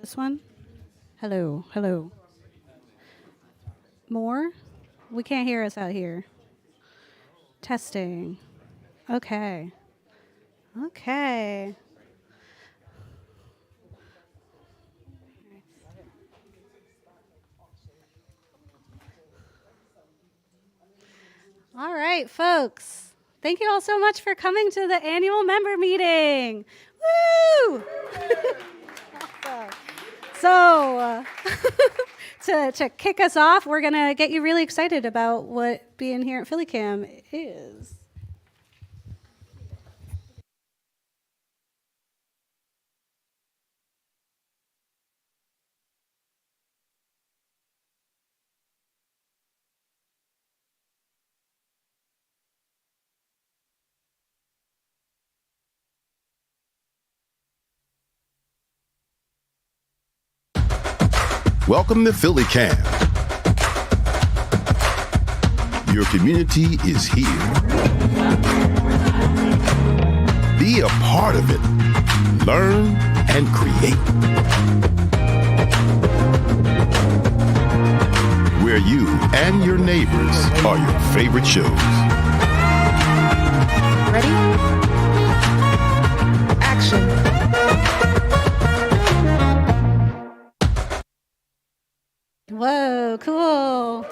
This one? Hello, hello. More? We can't hear us out here. Testing. Okay. Okay. All right, folks. Thank you all so much for coming to the annual member meeting. Woo! Awesome. So, to kick us off, we're going to get you really excited about what being here at PhillyCAM is. Welcome to PhillyCAM. Your community is here. Be a part of it. Learn and create. Where you and your neighbors are your favorite shows. Ready? Action. Whoa, cool.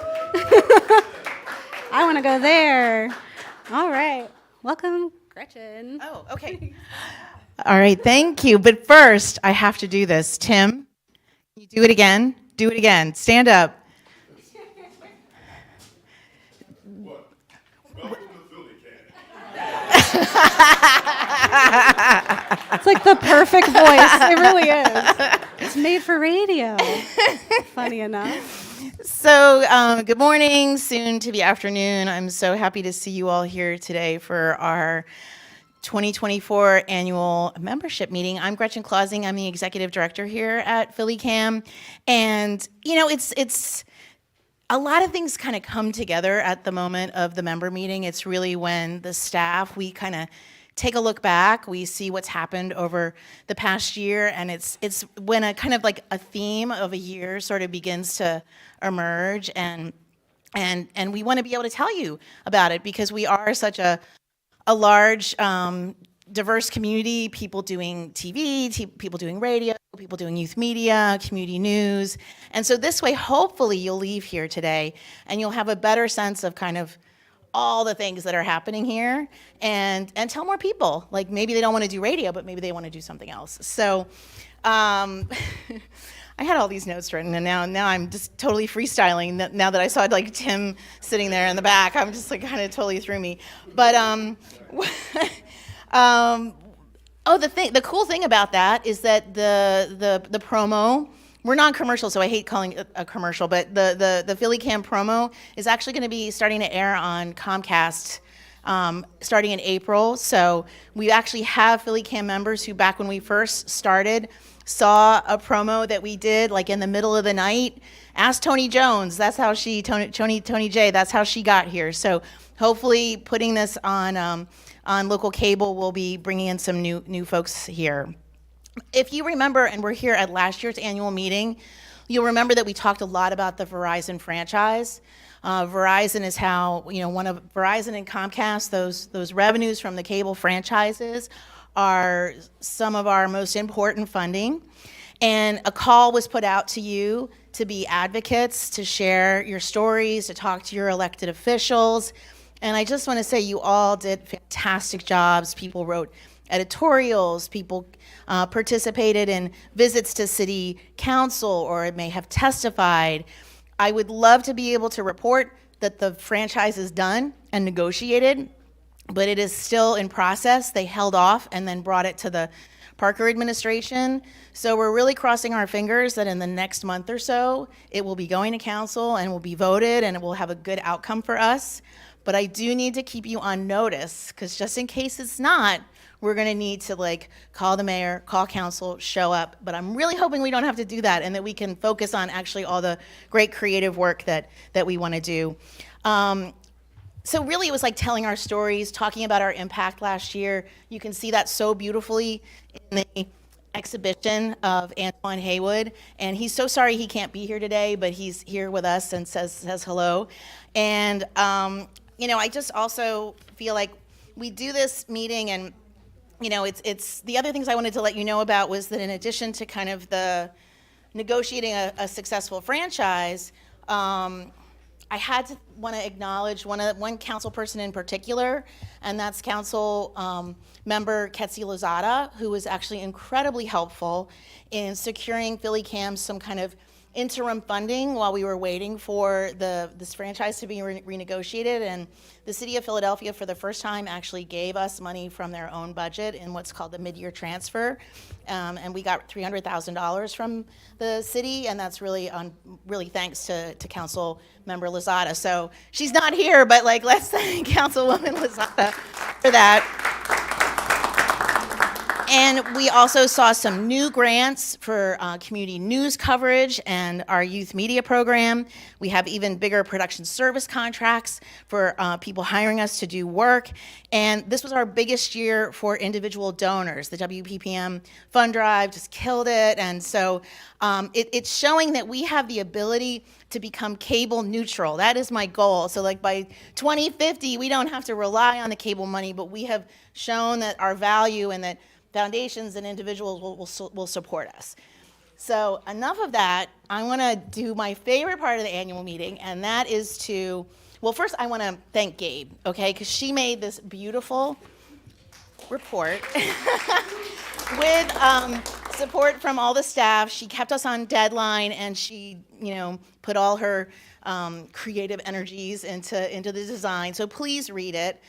I want to go there. All right. Welcome, Gretchen. Oh, okay. All right, thank you. But first, I have to do this. Tim, can you do it again? Do it again. Stand up. It's like the perfect voice. It really is. It's made for radio. Funny enough. So, good morning, soon to be afternoon. I'm so happy to see you all here today for our 2024 annual membership meeting. I'm Gretchen Clausing. I'm the executive director here at PhillyCAM. And, you know, it's a lot of things kind of come together at the moment of the member meeting. It's really when the staff, we kind of take a look back, we see what's happened over the past year, and it's when a kind of like a theme of a year sort of begins to emerge, and we want to be able to tell you about it because we are such a large, diverse community, people doing TV, people doing radio, people doing youth media, community news. And so this way, hopefully you'll leave here today and you'll have a better sense of kind of all the things that are happening here and tell more people. Like maybe they don't want to do radio, but maybe they want to do something else. So I had all these notes written, and now I'm just totally freestyling. Now that I saw like Tim sitting there in the back, I'm just like kind of totally threw me. But the cool thing about that is that the promo. We're non-commercial, so I hate calling it a commercial, but the PhillyCAM promo is actually going to be starting to air on Comcast starting in April. So we actually have PhillyCAM members who, back when we first started, saw a promo that we did like in the middle of the night. Ask Tony Jones. That's how Tony J. That's how she got here. So hopefully, putting this on local cable will be bringing in some new folks here. If you remember, and we're here at last year's annual meeting, you'll remember that we talked a lot about the Verizon franchise. Verizon is how, one of Verizon and Comcast, those revenues from the cable franchises are some of our most important funding. And a call was put out to you to be advocates, to share your stories, to talk to your elected officials. And I just want to say you all did fantastic jobs. People wrote editorials, people participated in visits to city council or may have testified. I would love to be able to report that the franchise is done and negotiated, but it is still in process. They held off and then brought it to the Parker administration. So we're really crossing our fingers that in the next month or so, it will be going to council and will be voted and it will have a good outcome for us. But I do need to keep you on notice, because just in case it's not, we're going to need to call the mayor, call council, show up. But I'm really hoping we don't have to do that and that we can focus on actually all the great creative work that we want to do. So really it was like telling our stories, talking about our impact last year. You can see that so beautifully in the exhibition of Antoine Haywood, and he's so sorry he can't be here today, but he's here with us and says hello. And I just also feel like we do this meeting, and it's the other things I wanted to let you know about was that in addition to kind of the negotiating a successful franchise, I had to want to acknowledge one council person in particular, and that's council member Ketsi Lozada, who was actually incredibly helpful in securing PhillyCAM's some kind of interim funding while we were waiting for this franchise to be renegotiated. And the city of Philadelphia, for the first time, actually gave us money from their own budget in what's called the mid-year transfer. And we got $300,000 from the city, and that's really thanks to Council Member Lozada. So she's not here, but let's thank Councilwoman Lozada for that. And we also saw some new grants for community news coverage and our youth media program. We have even bigger production service contracts for people hiring us to do work. And this was our biggest year for individual donors. The WPPM fund drive just killed it. And so it's showing that we have the ability to become cable neutral. That is my goal. So by 2050, we don't have to rely on the cable money, but we have shown that our value and that foundations and individuals will support us. So enough of that. I want to do my favorite part of the annual meeting, and that is first I want to thank Gabe, okay, because she made this beautiful report with support from all the staff. She kept us on deadline, and she, put all her creative energies into the design. So please read it.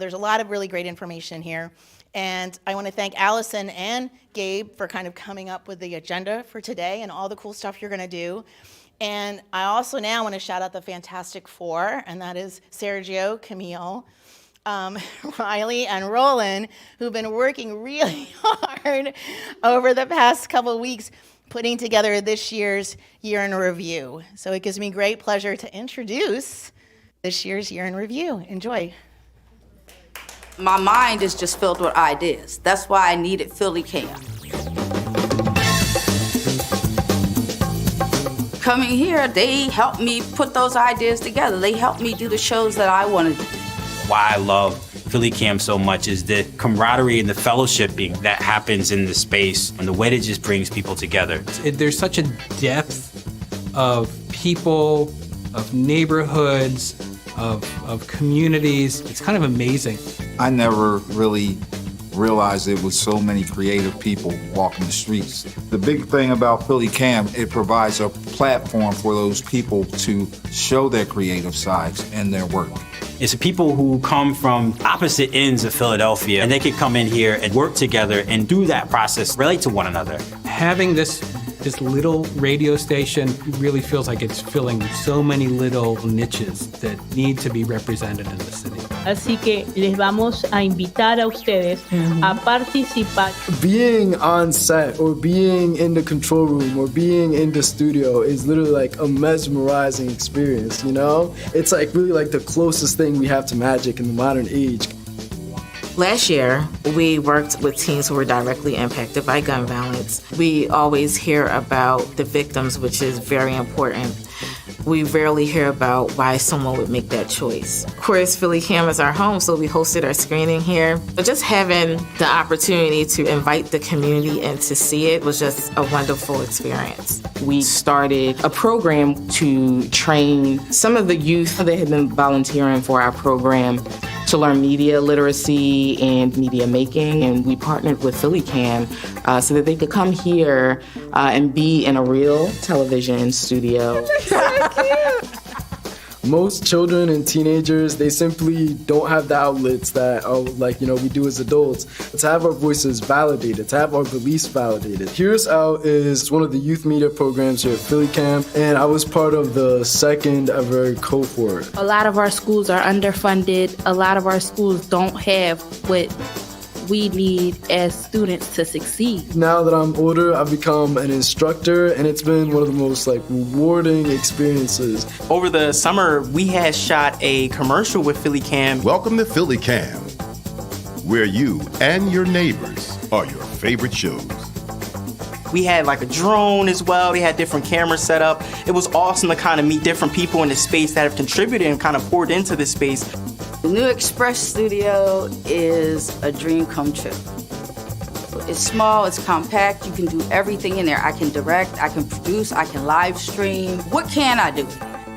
There's a lot of really great information here. And I want to thank Allison and Gabe for kind of coming up with the agenda for today and all the cool stuff you're going to do. And I also now want to shout out the Fantastic Four, and that is Sergio, Camille, Riley, and Roland, who've been working really hard over the past couple of weeks putting together this year's Year in Review. So it gives me great pleasure to introduce this year's Year in Review. Enjoy. My mind is just filled with ideas. That's why I needed PhillyCAM. Coming here, they helped me put those ideas together. They helped me do the shows that I wanted to do. Why I love PhillyCAM so much is the camaraderie and the fellowshipping that happens in the space and the way it just brings people together. There's such a depth of people, of neighborhoods, of communities. It's kind of amazing. I never really realized it was so many creative people walking the streets. The big thing about PhillyCAM, it provides a platform for those people to show their creative sides and their work. It's people who come from opposite ends of Philadelphia, and they can come in here and work together and do that process, relate to one another. Having this little radio station really feels like it's filling so many little niches that need to be represented in the city. Así que les vamos a invitar a ustedes a participar. Being on set or being in the control room or being in the studio is literally like a mesmerizing experience, It's really the closest thing we have to magic in the modern age. Last year, we worked with teens who were directly impacted by gun violence. We always hear about the victims, which is very important. We rarely hear about why someone would make that choice. Of course, PhillyCAM is our home, so we hosted our screening here. But just having the opportunity to invite the community in to see it was just a wonderful experience. We started a program to train some of the youth that had been volunteering for our program to learn media literacy and media making, and we partnered with PhillyCAM so that they could come here and be in a real television studio. Most children and teenagers, they simply don't have the outlets that we do as adults. To have our voices validated, to have our beliefs validated. Hear Us Out is one of the youth media programs here at PhillyCAM, and I was part of the second ever cohort. A lot of our schools are underfunded. A lot of our schools don't have what we need as students to succeed. Now that I'm older, I've become an instructor, and it's been one of the most rewarding experiences. Over the summer, we had shot a commercial with PhillyCAM. Welcome to PhillyCAM, where you and your neighbors are your favorite shows. We had like a drone as well. They had different cameras set up. It was awesome to kind of meet different people in the space that have contributed and kind of poured into this space. The new Express Studio is a dream come true. It's small, it's compact, you can do everything in there. I can direct, I can produce, I can live stream. What can I do?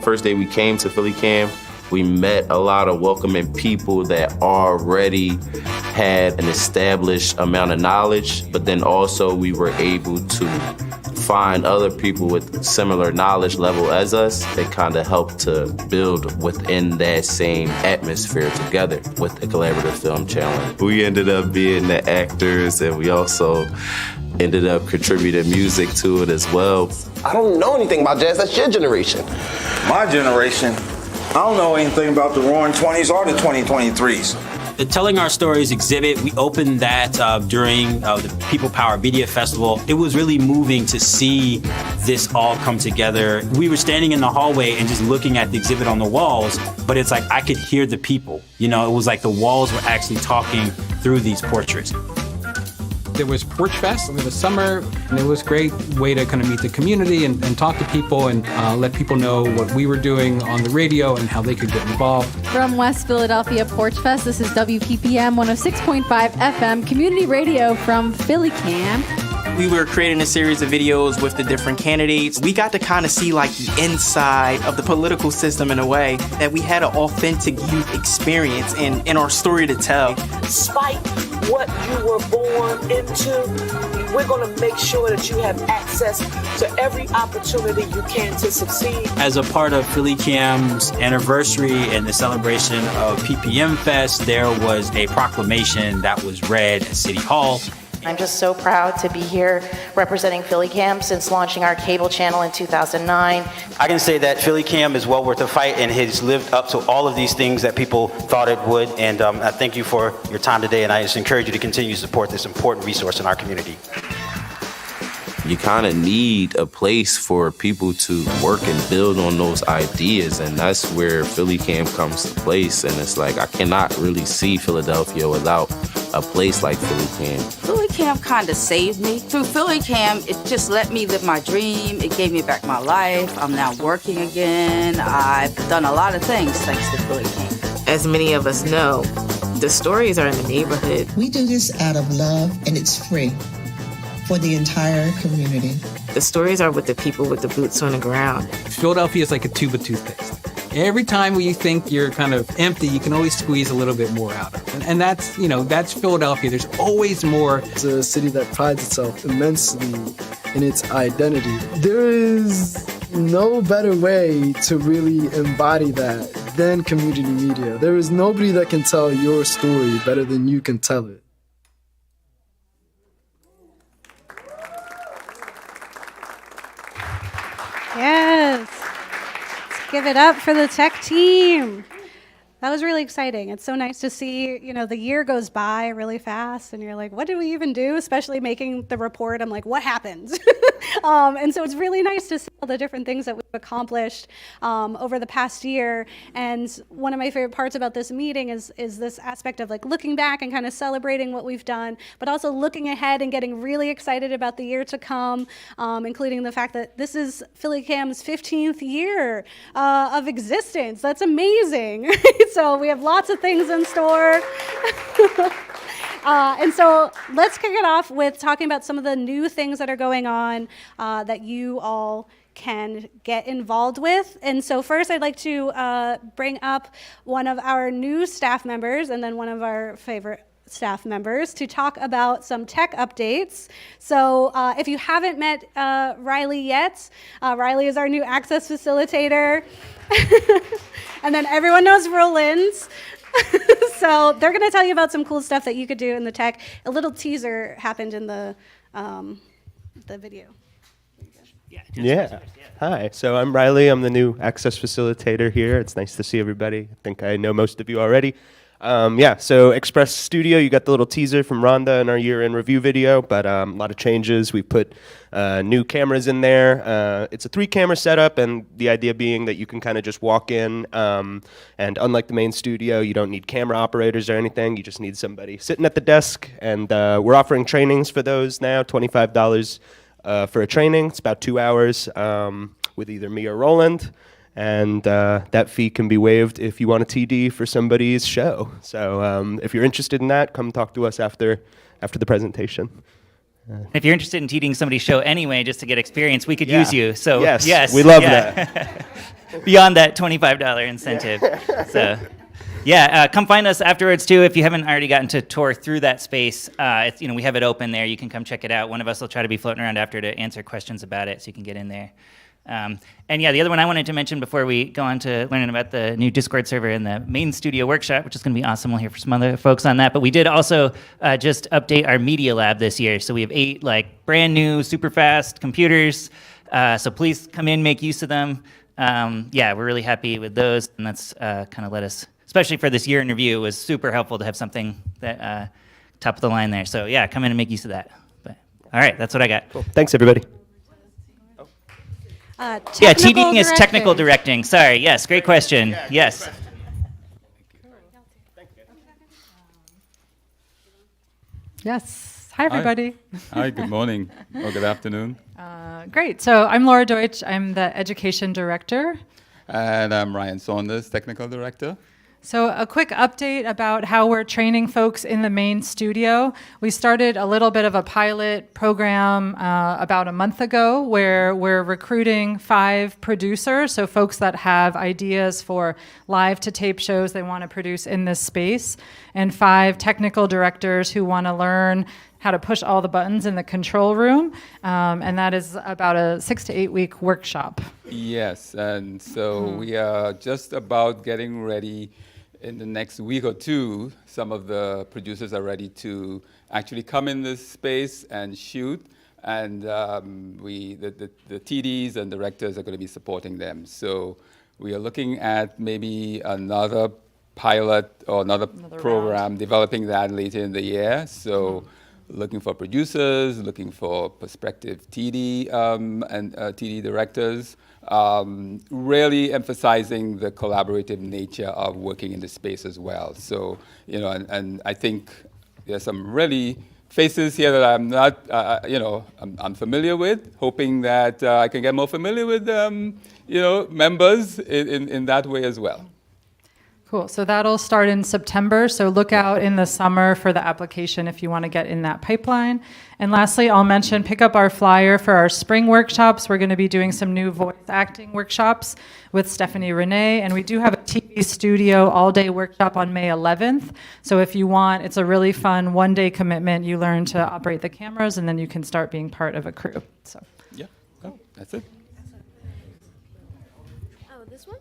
First day we came to PhillyCAM, we met a lot of welcoming people that already had an established amount of knowledge, but then also we were able to find other people with similar knowledge level as us that kind of helped to build within that same atmosphere together with the Collaborative Film Challenge. We ended up being the actors, and we also ended up contributing music to it as well. I don't know anything about jazz. That's your generation. My generation, I don't know anything about the Roaring 20s or the 2023s. The Telling Our Stories exhibit, we opened that during the People Power Media Festival. It was really moving to see this all come together. We were standing in the hallway and just looking at the exhibit on the walls, but it's like I could hear the people. You know, it was like the walls were actually talking through these portraits. There was Porch Fest over the summer, and it was a great way to kind of meet the community and talk to people and let people know what we were doing on the radio and how they could get involved. From West Philadelphia Porch Fest, this is WPPM 106.5 FM, community radio from PhillyCAM. We were creating a series of videos with the different candidates. We got to kind of see like the inside of the political system in a way that we had an authentic youth experience in our story to tell. Despite what you were born into, we're going to make sure that you have access to every opportunity you can to succeed. As a part of PhillyCAM's anniversary and the celebration of PPM Fest, there was a proclamation that was read at City Hall. I'm just so proud to be here representing PhillyCAM since launching our cable channel in 2009. I can say that PhillyCAM is well worth the fight and has lived up to all of these things that people thought it would. And I thank you for your time today, and I just encourage you to continue to support this important resource in our community. You kind of need a place for people to work and build on those ideas, and that's where PhillyCAM comes to place. And it's like I cannot really see Philadelphia without a place like PhillyCAM. PhillyCAM kind of saved me. Through PhillyCAM, it just let me live my dream. It gave me back my life. I'm now working again. I've done a lot of things thanks to PhillyCAM. As many of us know, the stories are in the neighborhood. We do this out of love, and it's free for the entire community. The stories are with the people with the boots on the ground. Philadelphia is like a tube of toothpaste. Every time you think you're kind of empty, you can always squeeze a little bit more out of it. And that's, that's Philadelphia. There's always more. It's a city that prides itself immensely in its identity. There is no better way to really embody that than community media. There is nobody that can tell your story better than you can tell it. Yes. Let's give it up for the tech team. That was really exciting. It's so nice to see, the year goes by really fast and you're like, what did we even do? Especially making the report, I'm like, what happened? And so it's really nice to see all the different things that we've accomplished over the past year. And one of my favorite parts about this meeting is this aspect of like looking back and kind of celebrating what we've done, but also looking ahead and getting really excited about the year to come, including the fact that this is PhillyCAM's 15th year of existence. That's amazing. So we have lots of things in store. And so let's kick it off with talking about some of the new things that are going on that you all can get involved with. And so first I'd like to bring up one of our new staff members and then one of our favorite staff members to talk about some tech updates. So if you haven't met Riley yet, Riley is our new access facilitator. And then everyone knows Roland. So they're going to tell you about some cool stuff that you could do in the tech. A little teaser happened in the video. Yeah. Hi. So I'm Riley. I'm the new access facilitator here. It's nice to see everybody. I think I know most of you already. So Express Studio, you got the little teaser from Rhonda in our year-end review video, but a lot of changes. We put new cameras in there. It's a 3-camera setup, and the idea being that you can kind of just walk in, and unlike the main studio, you don't need camera operators or anything. You just need somebody sitting at the desk, and we're offering trainings for those now, $25 for a training. It's about 2 hours with either me or Roland. And that fee can be waived if you want a TD for somebody's show. So if you're interested in that, come talk to us after the presentation. If you're interested in TDing somebody's show anyway, just to get experience, we could use you. So yes, we love that. Beyond that $25 incentive. So come find us afterwards too. If you haven't already gotten to tour through that space, we have it open there. You can come check it out. One of us will try to be floating around after to answer questions about it, so you can get in there. The other one I wanted to mention before we go on to learning about the new Discord server and the main studio workshop, which is going to be awesome. We'll hear from some other folks on that. But we did also just update our media lab this year. So we have 8 brand new, super fast computers. So please come in, make use of them. We're really happy with those, and that's kind of let us, especially for this year in review, it was super helpful to have something that top of the line there. So come in and make use of that. But all right, that's what I got. Cool. Thanks, everybody. TDing is technical directing. Sorry. Yes, great question. Yes. Yes. Hi, everybody. Hi, good morning or good afternoon. Great. So I'm Laura Deutsch. I'm the Education Director. And I'm Ryan Saunders, Technical Director. So a quick update about how we're training folks in the main studio. We started a little bit of a pilot program about a month ago where we're recruiting 5 producers, so folks that have ideas for live-to-tape shows they want to produce in this space, and 5 technical directors who want to learn how to push all the buttons in the control room, and that is about a 6 to 8 week workshop. Yes, and so we are just about getting ready. In the next week or two, some of the producers are ready to actually come in this space and shoot, and the TDs and directors are going to be supporting them. So we are looking at maybe another pilot or another program, developing that later in the year. So looking for producers, looking for prospective TD and TD directors. Really emphasizing the collaborative nature of working in the space as well. So, and I think there's some really faces here that I'm not, I'm familiar with, hoping that I can get more familiar with, members in that way as well. Cool. So that'll start in September. So look out in the summer for the application if you want to get in that pipeline. And lastly, I'll mention, pick up our flyer for our spring workshops. We're going to be doing some new voice acting workshops with Stephanie Renee. And we do have a TV studio all-day workshop on May 11th. So if you want, it's a really fun one-day commitment. You learn to operate the cameras, and then you can start being part of a crew. So yeah, that's it. Oh, this one?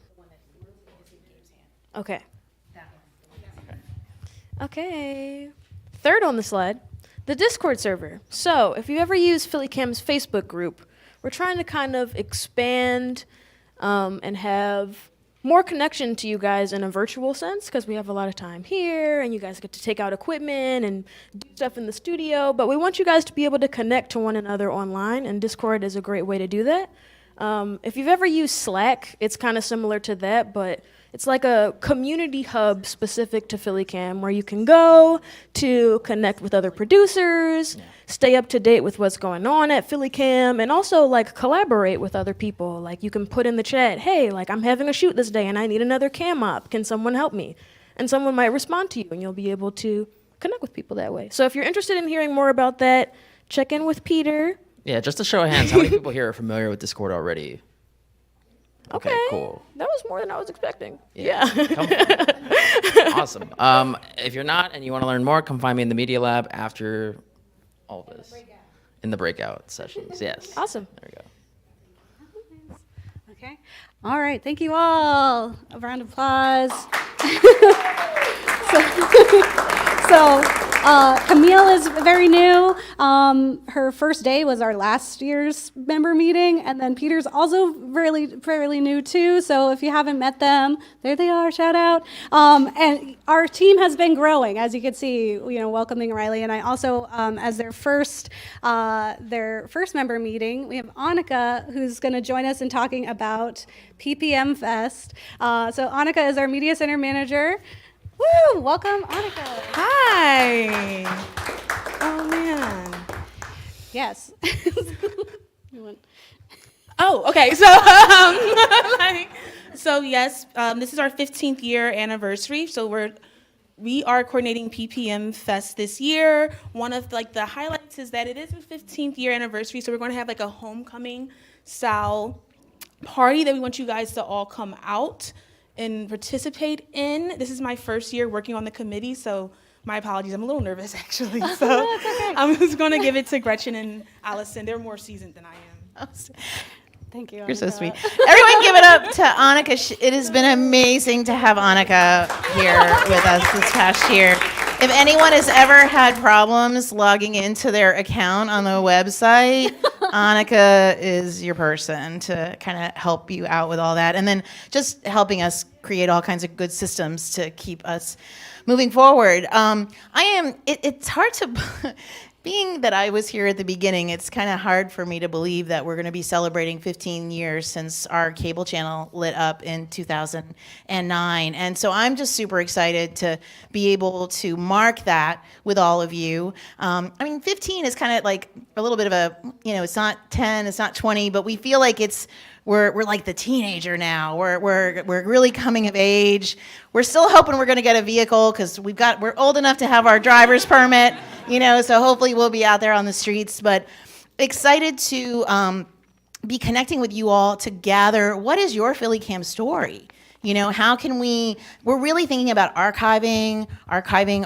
Okay. Okay. Third on the slide, the Discord server. So if you ever use PhillyCAM's Facebook group, we're trying to kind of expand and have more connection to you guys in a virtual sense, because we have a lot of time here and you guys get to take out equipment and do stuff in the studio, but we want you guys to be able to connect to one another online, and Discord is a great way to do that. If you've ever used Slack, it's kind of similar to that, but it's like a community hub specific to PhillyCAM where you can go to connect with other producers, stay up to date with what's going on at PhillyCAM, and also like collaborate with other people. Like you can put in the chat, hey, like I'm having a shoot this day and I need another cam op. Can someone help me? And someone might respond to you and you'll be able to connect with people that way. So if you're interested in hearing more about that, check in with Peter. Yeah, just a show of hands, how many people here are familiar with Discord already? Okay, cool. That was more than I was expecting. Yeah. Awesome. If you're not and you want to learn more, come find me in the Media Lab after all this. In the breakout sessions, yes. Awesome. There we go. Okay. All right. Thank you all. A round of applause. So Camille is very new. Her first day was our last year's member meeting, and then Peter's also fairly new too. So if you haven't met them, there they are. Shout out. And our team has been growing, as you can see. Welcoming Riley and I. Also, as their first member meeting, we have Annika, who's going to join us in talking about PPM Fest. So Annika is our media center manager. Woo! Welcome, Annika. Hi. Oh, man. Yes. Oh, okay. So, yes, this is our 15th year anniversary. So we are coordinating PPM Fest this year. One of the highlights is that it is a 15th year anniversary. So we're going to have a homecoming style party that we want you guys to all come out and participate in. This is my first year working on the committee, so my apologies. I'm a little nervous actually. So I'm just going to give it to Gretchen and Allison. They're more seasoned than I am. Thank you. You're so sweet. Everyone give it up to Annika. It has been amazing to have Annika here with us this past year. If anyone has ever had problems logging into their account on the website, Annika is your person to kind of help you out with all that. And then just helping us create all kinds of good systems to keep us moving forward. It's hard to... Being that I was here at the beginning, it's kind of hard for me to believe that we're going to be celebrating 15 years since our cable channel lit up in 2009. And so I'm just super excited to be able to mark that with all of you. 15 is kind of like a little bit of a, it's not 10, it's not 20, but we feel like we're like the teenager now. We're really coming of age. We're still hoping we're going to get a vehicle because we're old enough to have our driver's permit, so hopefully we'll be out there on the streets. But excited to be connecting with you all to gather what is your PhillyCAM story. How can we're really thinking about archiving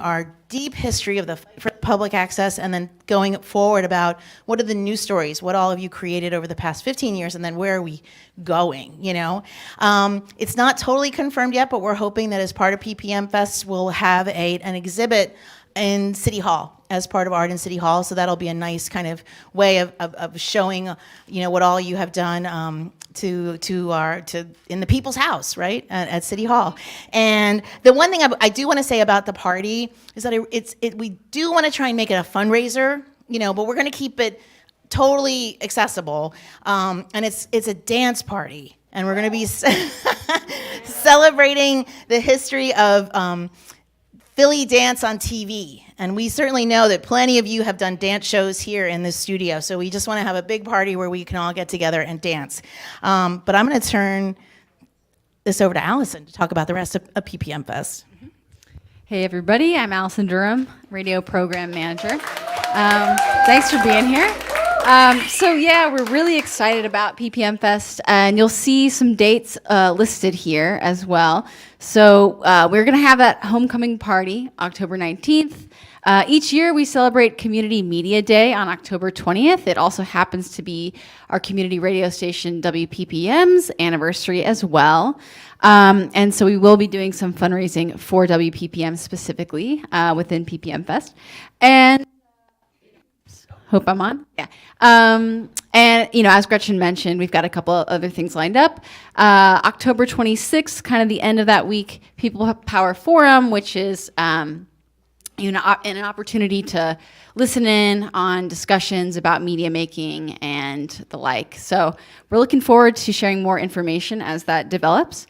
our deep history of the fight for public access, and then going forward about what are the new stories, what all of you created over the past 15 years, and then where are we going, It's not totally confirmed yet, but we're hoping that as part of PPM Fest, we'll have an exhibit in City Hall as part of Art in City Hall, so that'll be a nice kind of way of showing, what all you have done to in the People's House, right, at City Hall. And the one thing I do want to say about the party is that we do want to try and make it a fundraiser, but we're going to keep it totally accessible. And it's a dance party, and we're going to be celebrating the history of Philly dance on TV. And we certainly know that plenty of you have done dance shows here in this studio. So we just want to have a big party where we can all get together and dance. But I'm going to turn this over to Allison to talk about the rest of PPM Fest. Hey everybody, I'm Allison Durham, Radio Program Manager. Thanks for being here. We're really excited about PPM Fest, and you'll see some dates listed here as well. So we're going to have that homecoming party October 19th. Each year we celebrate Community Media Day on October 20th. It also happens to be our community radio station WPPM's anniversary as well. And so we will be doing some fundraising for WPPM specifically within PPM Fest. And hope I'm on. Yeah. As Gretchen mentioned, we've got a couple of other things lined up. October 26th, kind of the end of that week, People Power Forum, which is an opportunity to listen in on discussions about media making and the like. So we're looking forward to sharing more information as that develops.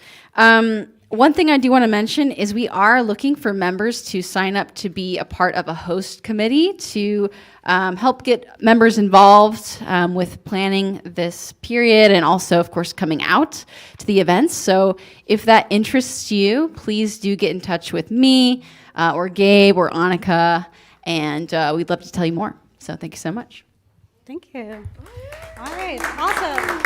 One thing I do want to mention is we are looking for members to sign up to be a part of a host committee to help get members involved with planning this period, and also, of course, coming out to the events. So if that interests you, please do get in touch with me or Gabe or Annika, and we'd love to tell you more. So thank you so much. Thank you. All right, awesome.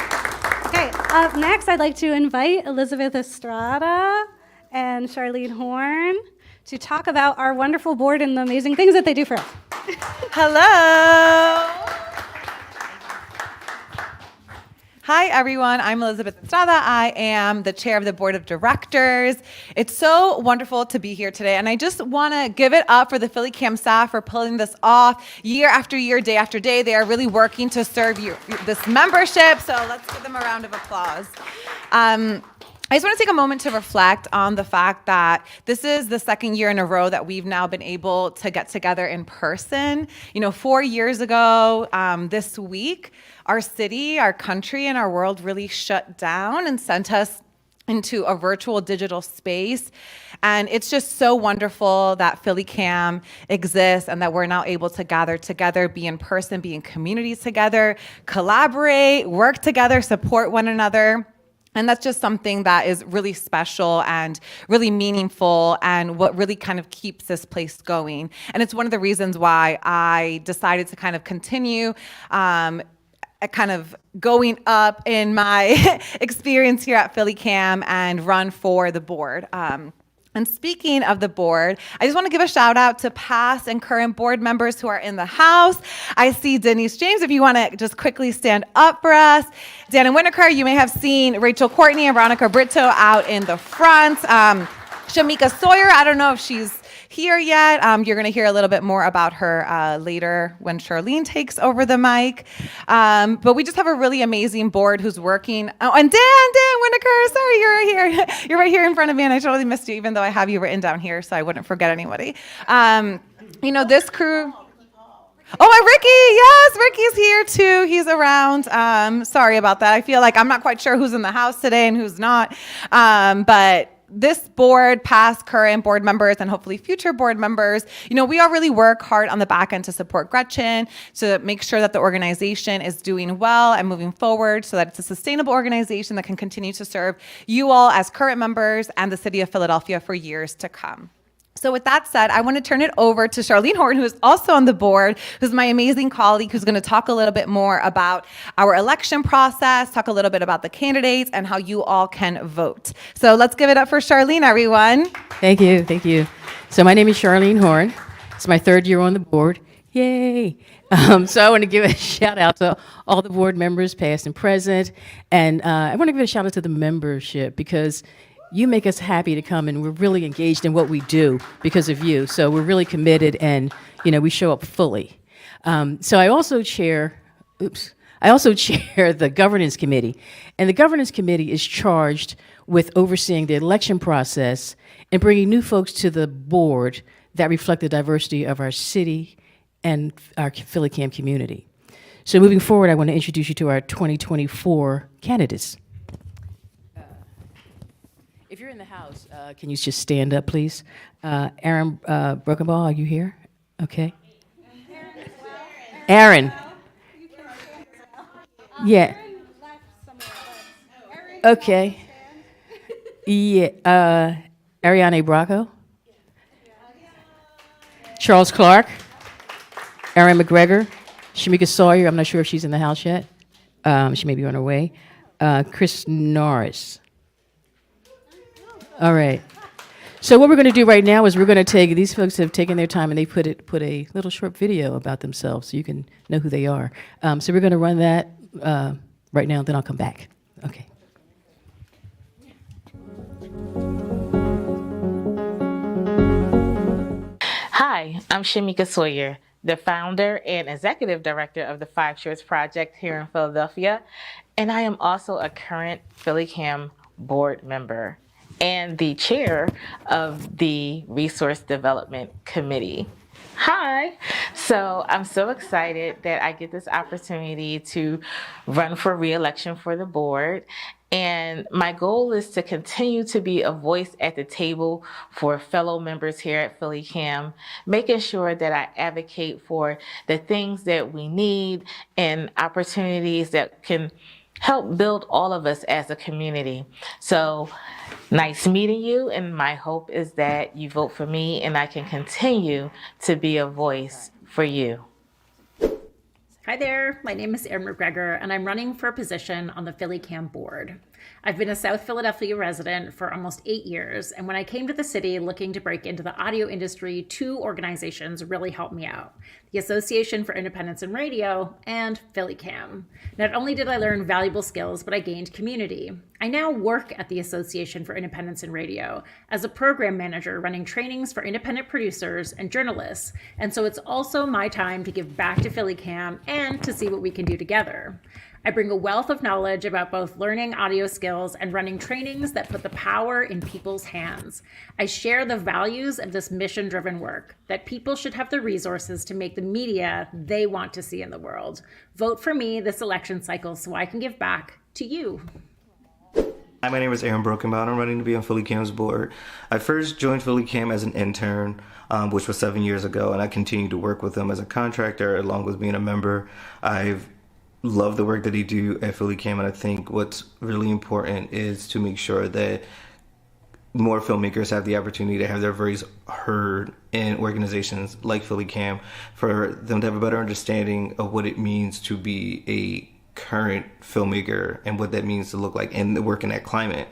Okay, up next, I'd like to invite Elizabeth Estrada and Charlene Horn to talk about our wonderful board and the amazing things that they do for us. Hello. Hi, everyone. I'm Elizabeth Estrada. I am the chair of the board of directors. It's so wonderful to be here today, and I just want to give it up for the PhillyCAM staff for pulling this off year after year, day after day. They are really working to serve you this membership, so let's give them a round of applause. I just want to take a moment to reflect on the fact that this is the second year in a row that we've now been able to get together in person. 4 years ago this week, our city, our country, and our world really shut down and sent us into a virtual digital space. And it's just so wonderful that PhillyCAM exists and that we're now able to gather together, be in person, be in communities together, collaborate, work together, support one another. And that's just something that is really special and really meaningful and what really kind of keeps this place going. And it's one of the reasons why I decided to kind of continue kind of going up in my experience here at PhillyCAM and run for the board. And speaking of the board, I just want to give a shout out to past and current board members who are in the house. I see Denise James, if you want to just quickly stand up for us. Dana Winokur, you may have seen Rachel Courtney and Veronica Brito out in the front. Shamika Sawyer, I don't know if she's here yet. You're going to hear a little bit more about her later when Charlene takes over the mic. But we just have a really amazing board who's working. Oh, and Dan Winokur, sorry, you're right here. You're right here in front of me, and I totally missed you, even though I have you written down here so I wouldn't forget anybody. You know, this crew. Oh, and Ricky, yes, Ricky's here too. He's around. Sorry about that. I feel like I'm not quite sure who's in the house today and who's not. But this board, past, current board members, and hopefully future board members, you know, we all really work hard on the back end to support Gretchen, to make sure that the organization is doing well and moving forward so that it's a sustainable organization that can continue to serve you all as current members and the city of Philadelphia for years to come. So with that said, I want to turn it over to Charlene Horton, who is also on the board, who's my amazing colleague, who's going to talk a little bit more about our election process, talk a little bit about the candidates, and how you all can vote. So let's give it up for Charlene, everyone. Thank you. So my name is Charlene Horn. It's my third year on the board. Yay. So I want to give a shout out to all the board members, past and present. And I want to give a shout out to the membership because you make us happy to come, and we're really engaged in what we do because of you. So we're really committed, and we show up fully. So I also chair the governance committee, and the governance committee is charged with overseeing the election process and bringing new folks to the board that reflect the diversity of our city and our PhillyCAM community. So moving forward, I want to introduce you to our 2024 candidates. If you're in the house, can you just stand up, please? Aaron Brokenball, are you here? Okay. Aaron. Yeah. Okay. Yeah. Ariane Bracco. Charles Clark. Erin McGregor. Shamika Sawyer. I'm not sure if she's in the house yet. She may be on her way. Chris Norris. All right. So what we're going to do right now is we're going to take, these folks have taken their time and they put a little short video about themselves so you can know who they are. So we're going to run that right now, then I'll come back. Okay. Hi, I'm Shamika Sawyer, the founder and executive director of the Five Shores Project here in Philadelphia, and I am also a current PhillyCAM board member and the chair of the Resource Development Committee. Hi. So I'm so excited that I get this opportunity to run for re-election for the board. And my goal is to continue to be a voice at the table for fellow members here at PhillyCAM, making sure that I advocate for the things that we need and opportunities that can help build all of us as a community. So nice meeting you, and my hope is that you vote for me and I can continue to be a voice for you. Hi there, my name is Erin McGregor, and I'm running for a position on the PhillyCAM board. I've been a South Philadelphia resident for almost 8 years, and when I came to the city looking to break into the audio industry, 2 organizations really helped me out: the Association for Independence in Radio and PhillyCAM. Not only did I learn valuable skills, but I gained community. I now work at the Association for Independence in Radio as a program manager running trainings for independent producers and journalists, and so it's also my time to give back to PhillyCAM and to see what we can do together. I bring a wealth of knowledge about both learning audio skills and running trainings that put the power in people's hands. I share the values of this mission-driven work, that people should have the resources to make the media they want to see in the world. Vote for me this election cycle so I can give back to you. Hi, my name is Aaron Brokenbaum. I'm running to be on PhillyCAM's board. I first joined PhillyCAM as an intern, which was 7 years ago, and I continued to work with them as a contractor along with being a member. I've loved the work that they do at PhillyCAM, and I think what's really important is to make sure that more filmmakers have the opportunity to have their voice heard in organizations like PhillyCAM, for them to have a better understanding of what it means to be a current filmmaker and what that means to look like and work in that climate.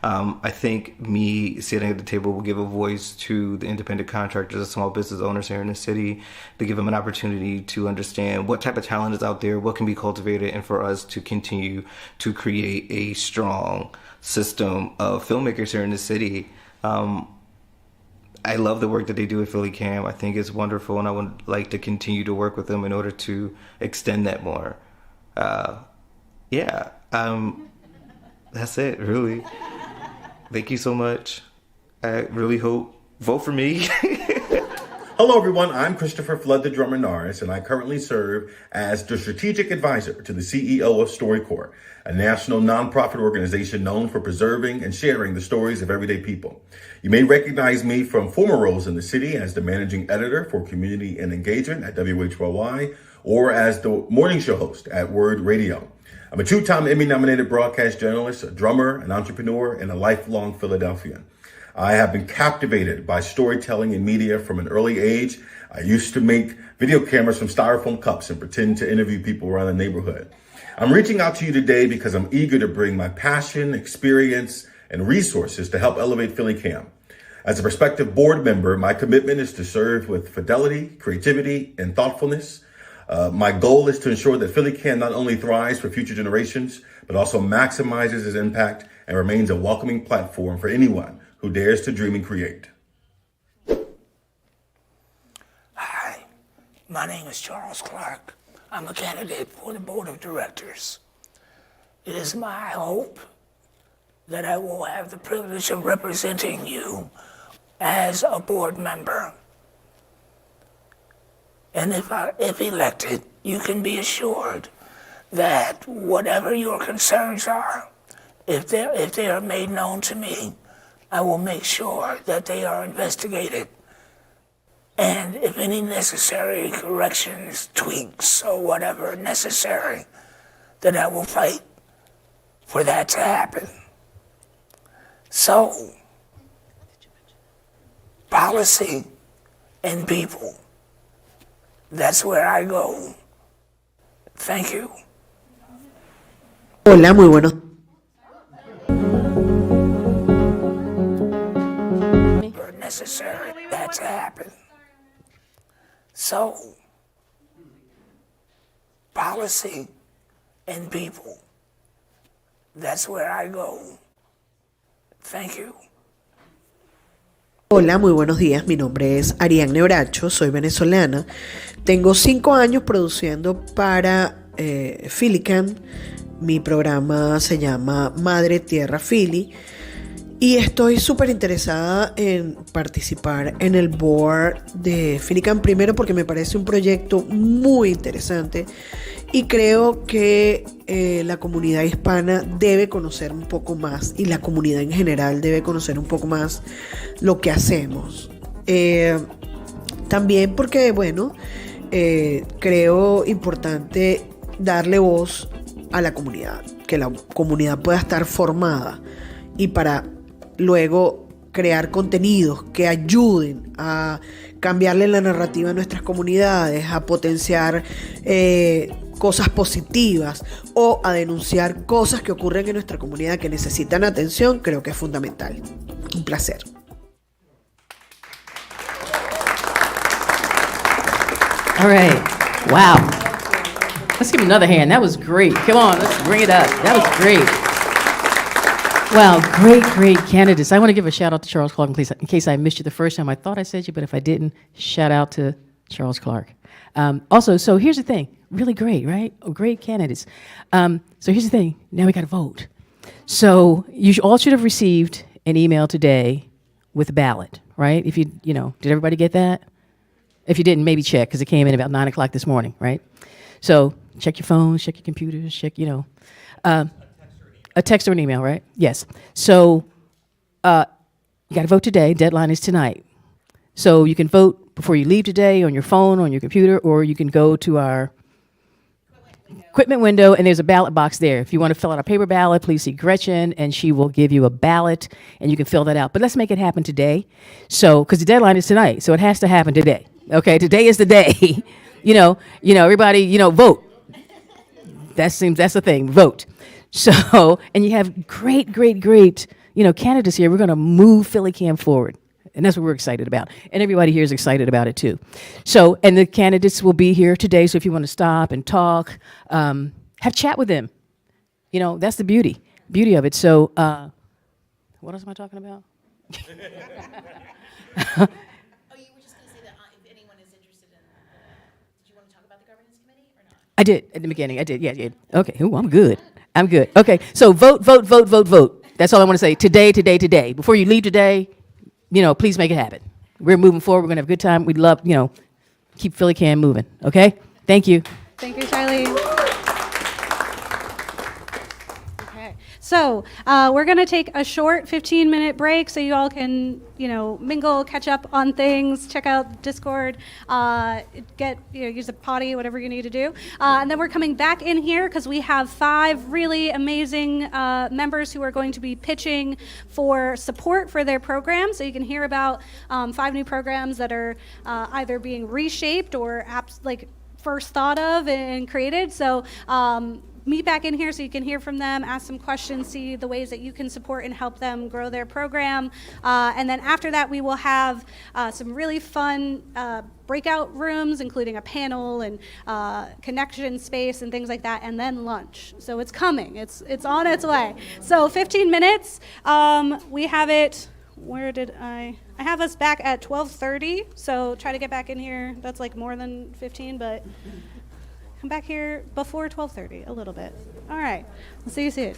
I think me sitting at the table will give a voice to the independent contractors and small business owners here in the city, to give them an opportunity to understand what type of talent is out there, what can be cultivated, and for us to continue to create a strong system of filmmakers here in the city. I love the work that they do at PhillyCAM. I think it's wonderful, and I would like to continue to work with them in order to extend that more. That's it, really. Thank you so much. I really hope, vote for me. Hello, everyone. I'm Christopher Flood, the drummer Norris, and I currently serve as the strategic advisor to the CEO of StoryCorps, a national nonprofit organization known for preserving and sharing the stories of everyday people. You may recognize me from former roles in the city as the managing editor for community and engagement at WHYY, or as the morning show host at Word Radio. I'm a two-time Emmy-nominated broadcast journalist, a drummer, an entrepreneur, and a lifelong Philadelphian. I have been captivated by storytelling and media from an early age. I used to make video cameras from styrofoam cups and pretend to interview people around the neighborhood. I'm reaching out to you today because I'm eager to bring my passion, experience, and resources to help elevate PhillyCAM. As a prospective board member, my commitment is to serve with fidelity, creativity, and thoughtfulness. My goal is to ensure that PhillyCAM not only thrives for future generations, but also maximizes its impact and remains a welcoming platform for anyone who dares to dream and create. Hi, my name is Charles Clark. I'm a candidate for the board of directors. It is my hope that I will have the privilege of representing you as a board member. And if elected, you can be assured that whatever your concerns are, if they are made known to me, I will make sure that they are investigated. And if any necessary corrections, tweaks, or whatever necessary, then I will fight for that to happen. So, policy and people. That's where I go. Thank you. Hola, muy buenos. Necessary that to happen. So, policy and people. That's where I go. Thank you. Hola, muy buenos días. Mi nombre es Ariadne Bracho, soy venezolana. Tengo 5 años produciendo para PhillyCAM. Mi programa se llama Madre Tierra Philly. Y estoy súper interesada en participar en el board de PhillyCAM, primero porque me parece un proyecto muy interesante y creo que la comunidad hispana debe conocer un poco más, y la comunidad en general debe conocer un poco más lo que hacemos. También porque, bueno, creo importante darle voz a la comunidad, que la comunidad pueda estar formada, y para luego crear contenidos que ayuden a cambiarle la narrativa a nuestras comunidades, a potenciar cosas positivas o a denunciar cosas que ocurren en nuestra comunidad que necesitan atención, creo que es fundamental. Un placer. All right. Wow. Let's give him another hand. That was great. Come on, let's bring it up. That was great. Wow, great candidates. I want to give a shout out to Charles Clark in case I missed you the first time. I thought I said you, but if I didn't, shout out to Charles Clark. Also, so here's the thing. Really great, right? Oh, great candidates. So here's the thing. Now we got to vote. So you all should have received an email today with a ballot, right? If did everybody get that? If you didn't, maybe check, because it came in about 9 o'clock this morning, right? So check your phones, check your computers, check, A text or an email, right? Yes. So you got to vote today. Deadline is tonight. So you can vote before you leave today on your phone, on your computer, or you can go to our equipment window, and there's a ballot box there. If you want to fill out a paper ballot, please see Gretchen, and she will give you a ballot, and you can fill that out. But let's make it happen today. So, because the deadline is tonight, so it has to happen today. Okay, today is the day. Everybody, vote. That's the thing. Vote. So, and you have great, candidates here. We're going to move PhillyCAM forward. And that's what we're excited about. And everybody here is excited about it too. So, and the candidates will be here today. So if you want to stop and talk, have chat with them. That's the beauty of it. So, what else am I talking about? I did at the beginning. I did. Yeah. Okay. Ooh, I'm good. Okay. So vote. That's all I want to say. Today. Before you leave today, please make it happen. We're moving forward. We're going to have a good time. We'd love, keep PhillyCAM moving. Okay? Thank you. Thank you, Charlie. Okay. So we're going to take a short 15-minute break so you all can, mingle, catch up on things, check out Discord, use a potty, whatever you need to do. And then we're coming back in here because we have 5 really amazing members who are going to be pitching for support for their program. So you can hear about 5 new programs that are either being reshaped or first thought of and created. So meet back in here so you can hear from them, ask some questions, see the ways that you can support and help them grow their program. And then after that, we will have some really fun breakout rooms, including a panel and connection space and things like that, and then lunch. So it's coming. It's on its way. So 15 minutes. We have it. Where did I have us back at 12:30. So try to get back in here. That's more than 15, but come back here before 12:30 a little bit. All right. We'll see you soon.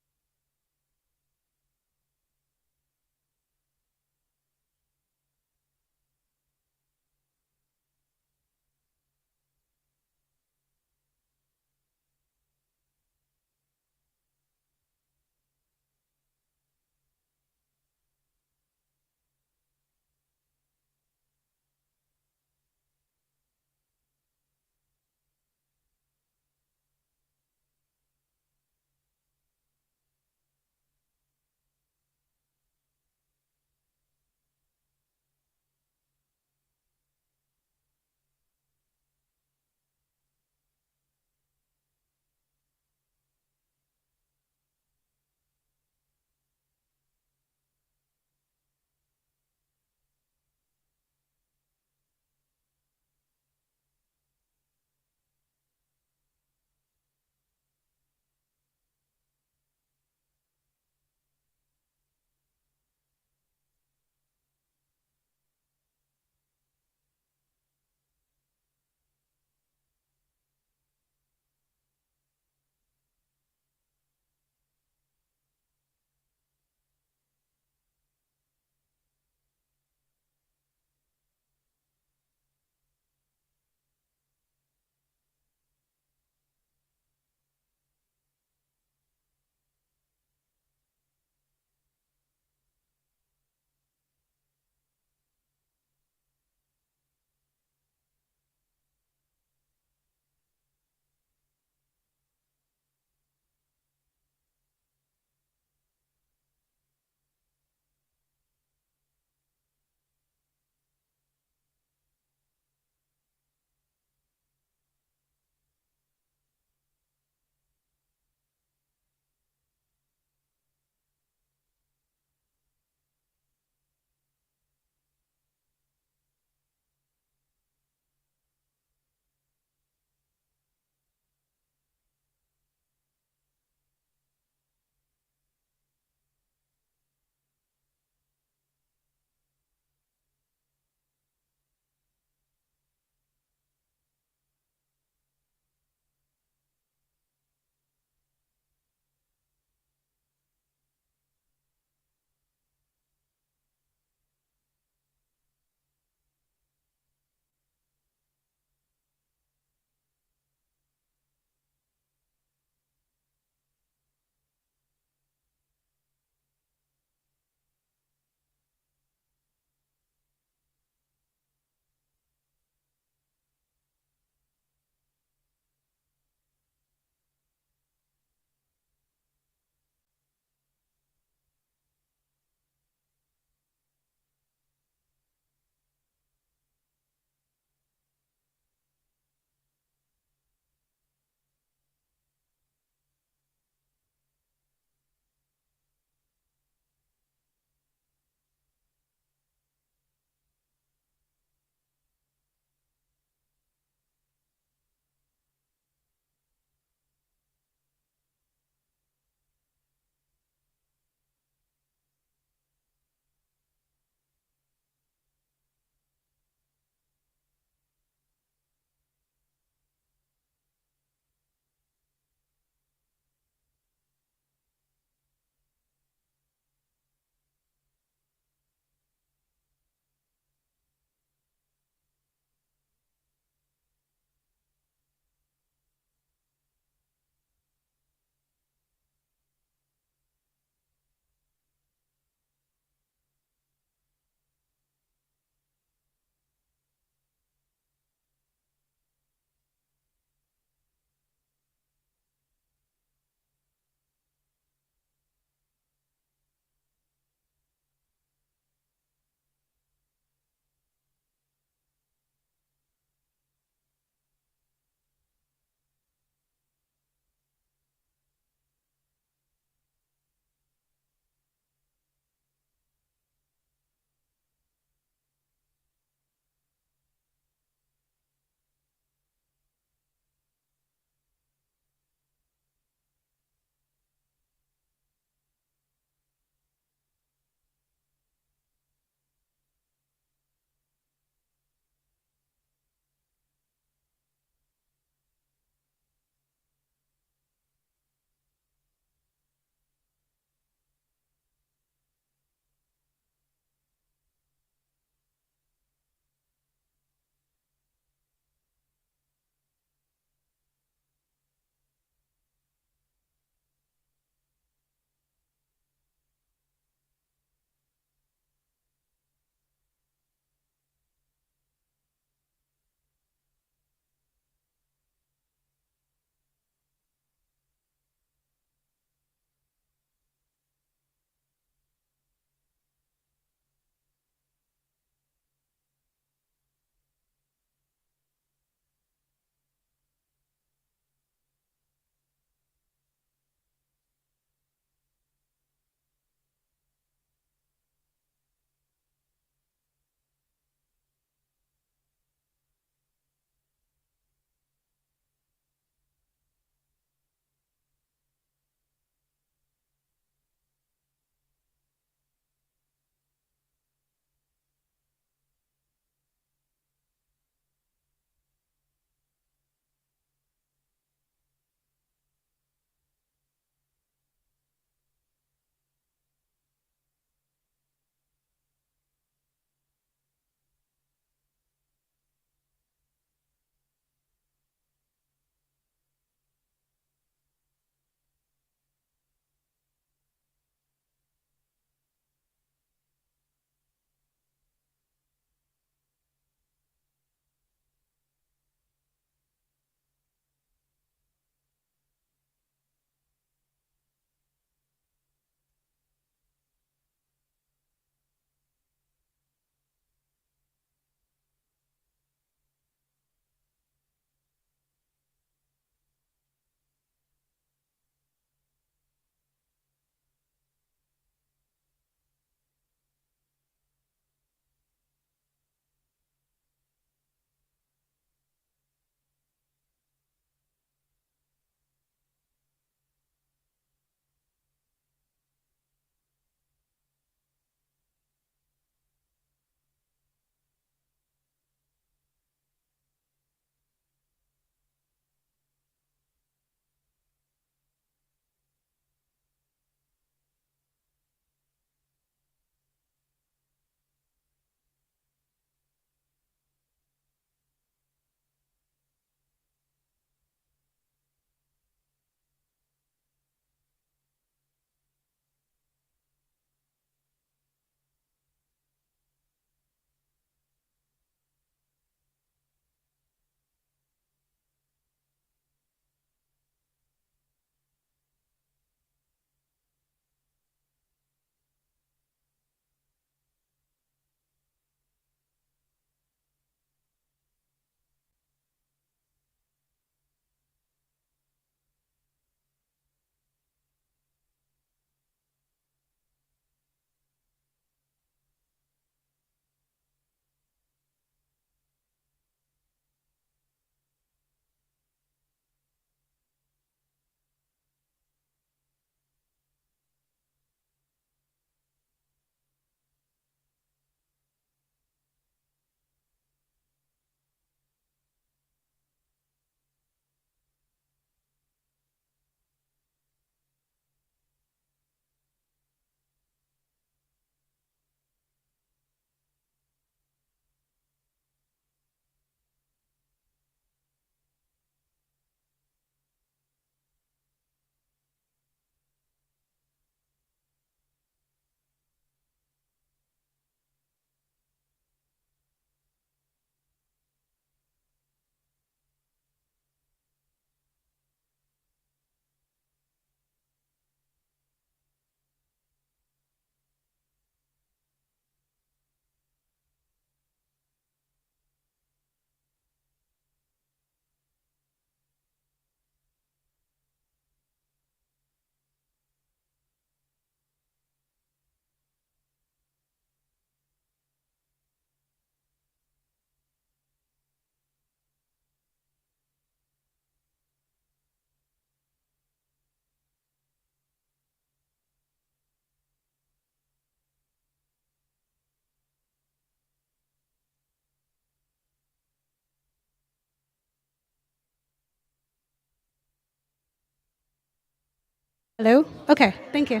Hello? Okay, thank you.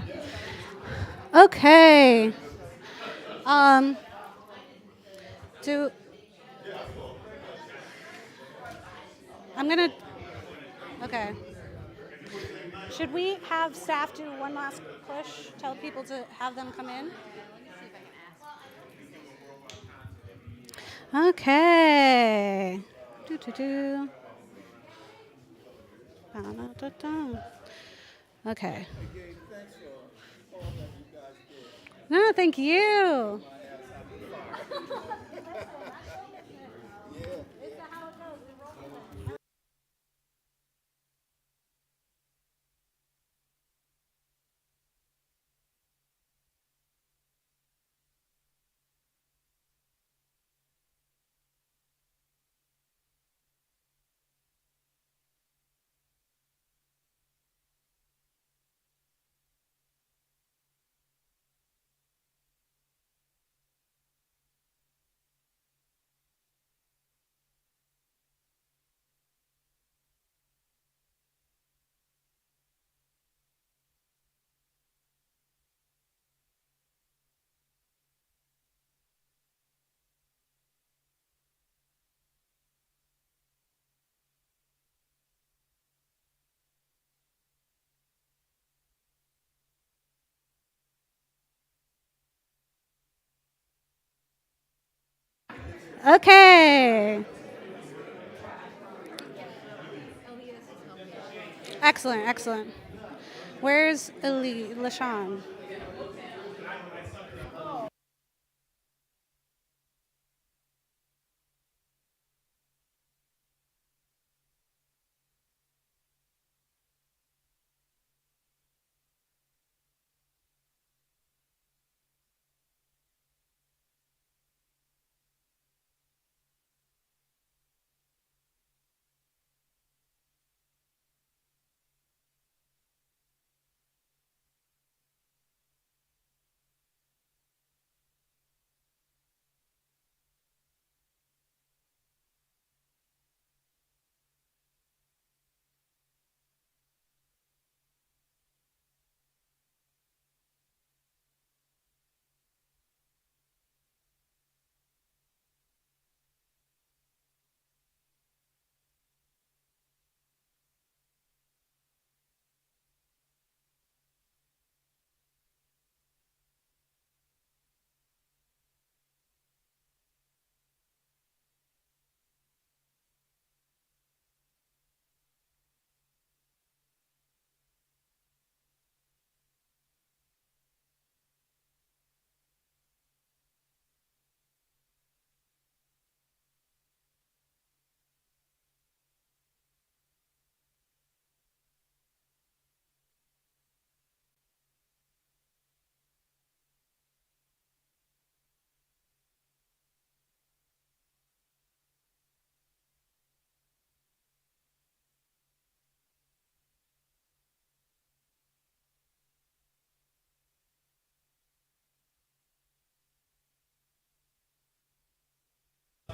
Okay. Do I'm gonna. Okay. Should we have staff do one last push? Tell people to have them come in. Okay. Do. Da-da-da-da. Okay. No, thank you. Okay. Excellent, excellent. Where's LaShawn?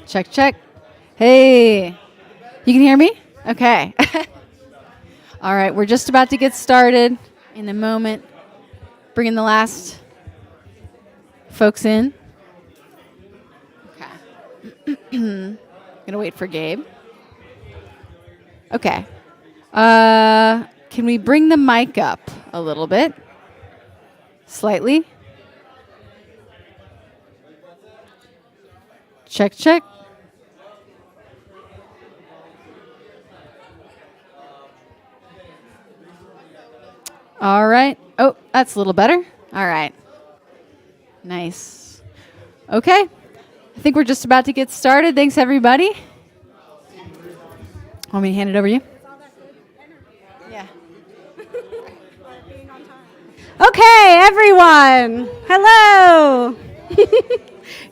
Check, check. Hey, you can hear me? Okay. All right, we're just about to get started in a moment. Bringing the last folks in. Okay. Gonna wait for Gabe. Okay. Can we bring the mic up a little bit? Slightly. Check, check. All right. Oh, that's a little better. All right. Nice. Okay. I think we're just about to get started. Thanks, everybody. Want me to hand it over to you? Yeah. Okay, everyone. Hello.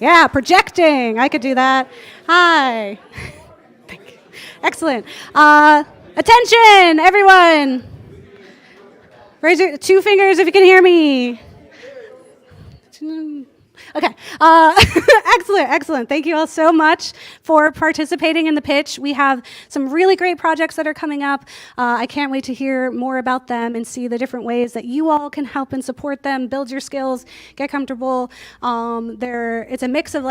Yeah, projecting. I could do that. Hi. Thank you. Excellent. Attention, everyone. Raise your 2 fingers if you can hear me. Okay. Excellent, excellent. Thank you all so much for participating in the pitch. We have some really great projects that are coming up. I can't wait to hear more about them and see the different ways that you all can help and support them, build your skills, get comfortable. It's a mix of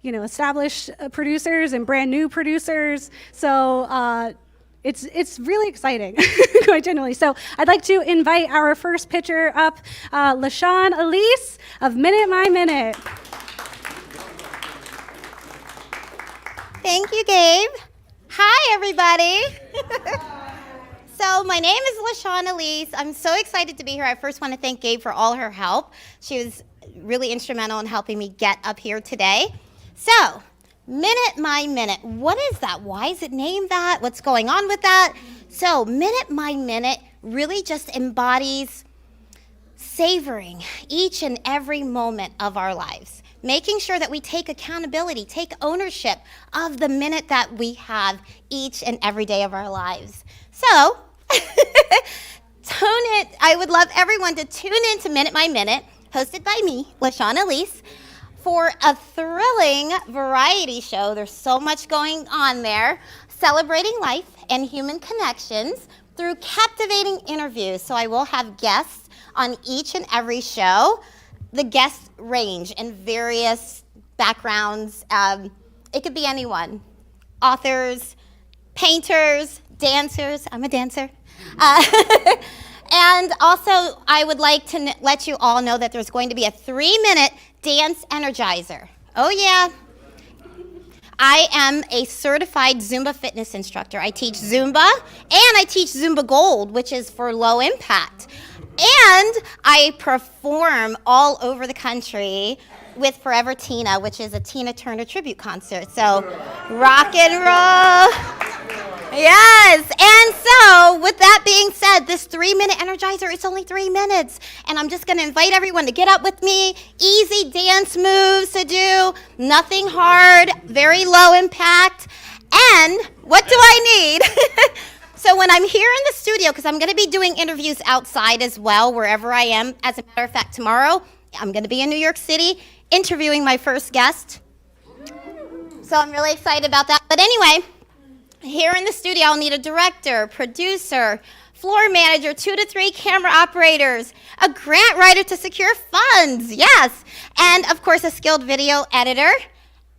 established producers and brand new producers. So it's really exciting, quite genuinely. So I'd like to invite our first pitcher up, LaShawn Elise of Minute My Minute. Thank you, Gabe. Hi, everybody. So my name is LaShawn Elise. I'm so excited to be here. I first want to thank Gabe for all her help. She was really instrumental in helping me get up here today. So, Minute My Minute. What is that? Why is it named that? What's going on with that? So, Minute My Minute really just embodies savoring each and every moment of our lives, making sure that we take accountability, take ownership of the minute that we have each and every day of our lives. So, I would love everyone to tune in to Minute My Minute, hosted by me, LaShawn Elise, for a thrilling variety show. There's so much going on there, celebrating life and human connections through captivating interviews. So I will have guests on each and every show. The guests range in various backgrounds. It could be anyone. Authors, painters, dancers. I'm a dancer. And also, I would like to let you all know that there's going to be a 3-minute dance energizer. Oh, yeah. I am a certified Zumba fitness instructor. I teach Zumba, and I teach Zumba Gold, which is for low impact. And I perform all over the country with Forever Tina, which is a Tina Turner tribute concert. So, rock and roll. Yes, and so with that being said, this 3-minute energizer, it's only 3 minutes. And I'm just gonna invite everyone to get up with me, easy dance moves to do, nothing hard, very low impact. And what do I need? So when I'm here in the studio, because I'm gonna be doing interviews outside as well, wherever I am. As a matter of fact, tomorrow, I'm gonna be in New York City interviewing my first guest. So I'm really excited about that. But anyway, here in the studio, I'll need a director, producer, floor manager, 2 to 3 camera operators, a grant writer to secure funds, yes, and of course a skilled video editor.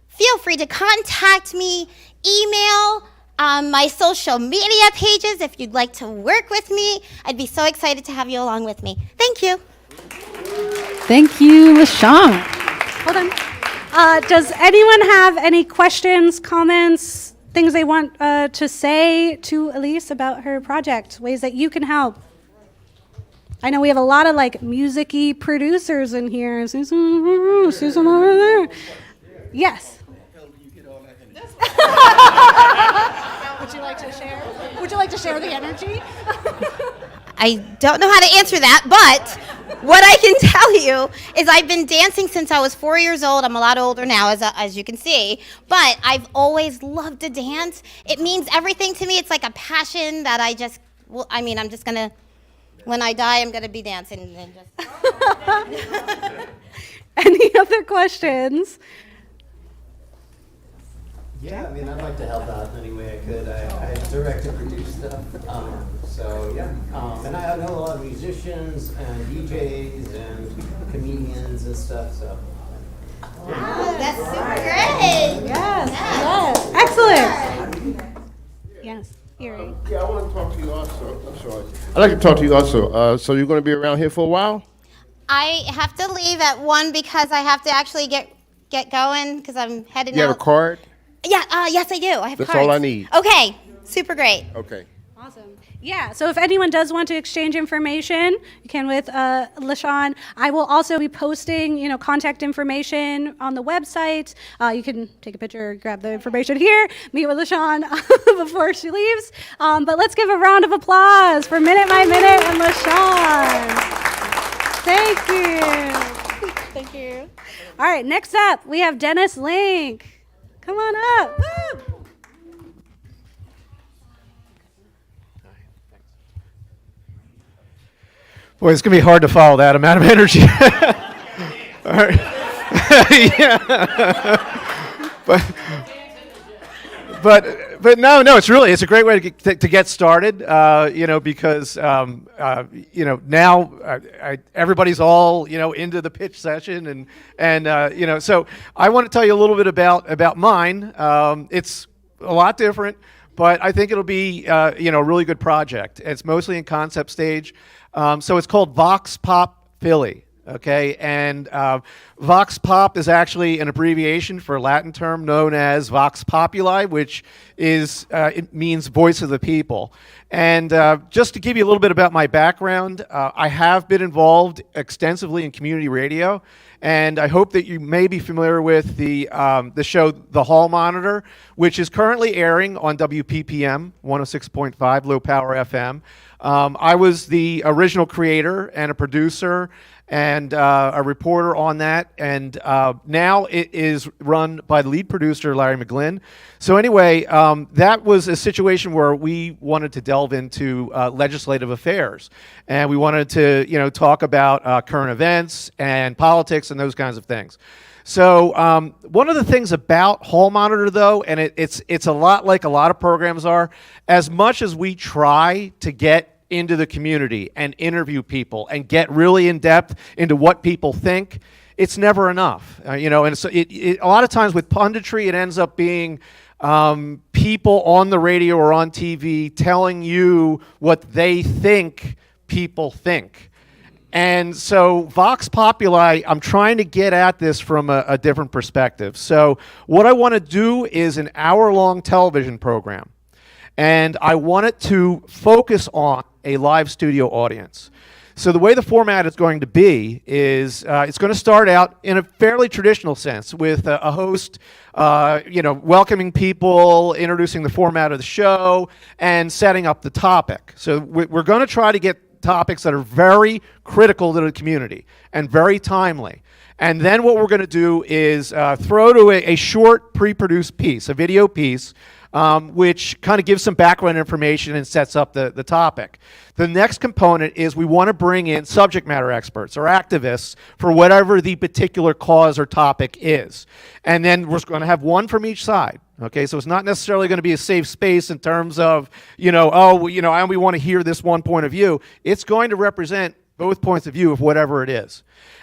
Feel free to contact me, email, my social media pages if you'd like to work with me. I'd be so excited to have you along with me. Thank you. Thank you, LaShawn. Hold on. Does anyone have any questions, comments, things they want to say to Elise about her project, ways that you can help? I know we have a lot of music-y producers in here. Susan over there. Yes. Would you like to share? Would you like to share the energy? I don't know how to answer that, but what I can tell you is I've been dancing since I was 4 years old. I'm a lot older now, as you can see, but I've always loved to dance. It means everything to me. It's like a passion that I'm just gonna, when I die, I'm gonna be dancing. And just. Any other questions? Yeah, I mean, I'd like to help out in any way I could. I direct and produce stuff, so yeah. And I know a lot of musicians and DJs and comedians and stuff, so. Wow, that's super great. Yes. Excellent. Yes, Erie. Yeah, I want to talk to you also. I'm sorry. I'd like to talk to you also. So you're going to be around here for a while? I have to leave at 1 because I have to actually get going because I'm heading out. You have a card? Yeah, yes I do. I have That's cards. all I need. Okay, super great. Okay. Awesome. Yeah, so if anyone does want to exchange information, you can with LaShawn. I will also be posting, contact information on the website. You can take a picture, grab the information here, meet with LaShawn before she leaves. But let's give a round of applause for Minute by Minute and LaShawn. Thank you. Thank you. All right, next up, we have Dennis Link. Come on up. Woo! Boy, it's going to be hard to follow that amount of energy. All right. Yeah. but no, it's a great way to get started, because now everybody's all into the pitch session, and so I want to tell you a little bit about mine. It's a lot different, but I think it'll be a really good project. It's mostly in concept stage, so it's called Vox Pop Philly. Okay, and Vox Pop is actually an abbreviation for a Latin term known as Vox Populi, which is it means voice of the people. And just to give you a little bit about my background, I have been involved extensively in community radio, and I hope that you may be familiar with the show The Hall Monitor, which is currently airing on WPPM 106.5 Low Power FM. I was the original creator and a producer and a reporter on that, and now it is run by the lead producer, Larry McGlynn. So anyway, that was a situation where we wanted to delve into legislative affairs, and we wanted to talk about current events and politics and those kinds of things. So one of the things about Hall Monitor, though, and it's a lot like a lot of programs are, as much as we try to get into the community and interview people and get really in depth into what people think, it's never enough. And so a lot of times with punditry, it ends up being people on the radio or on TV telling you what they think people think. And so Vox Populi, I'm trying to get at this from a different perspective. So what I want to do is an hour-long television program. And I want it to focus on a live studio audience. So the way the format is going to be is it's going to start out in a fairly traditional sense with a host, welcoming people, introducing the format of the show, and setting up the topic. So we're going to try to get topics that are very critical to the community and very timely. And then what we're going to do is throw to a short pre-produced piece, a video piece, which kind of gives some background information and sets up the topic. The next component is we want to bring in subject matter experts or activists for whatever the particular cause or topic is. And then we're going to have one from each side. Okay, so it's not necessarily going to be a safe space in terms of, I only want to hear this one point of view. It's going to represent both points of view of whatever it is.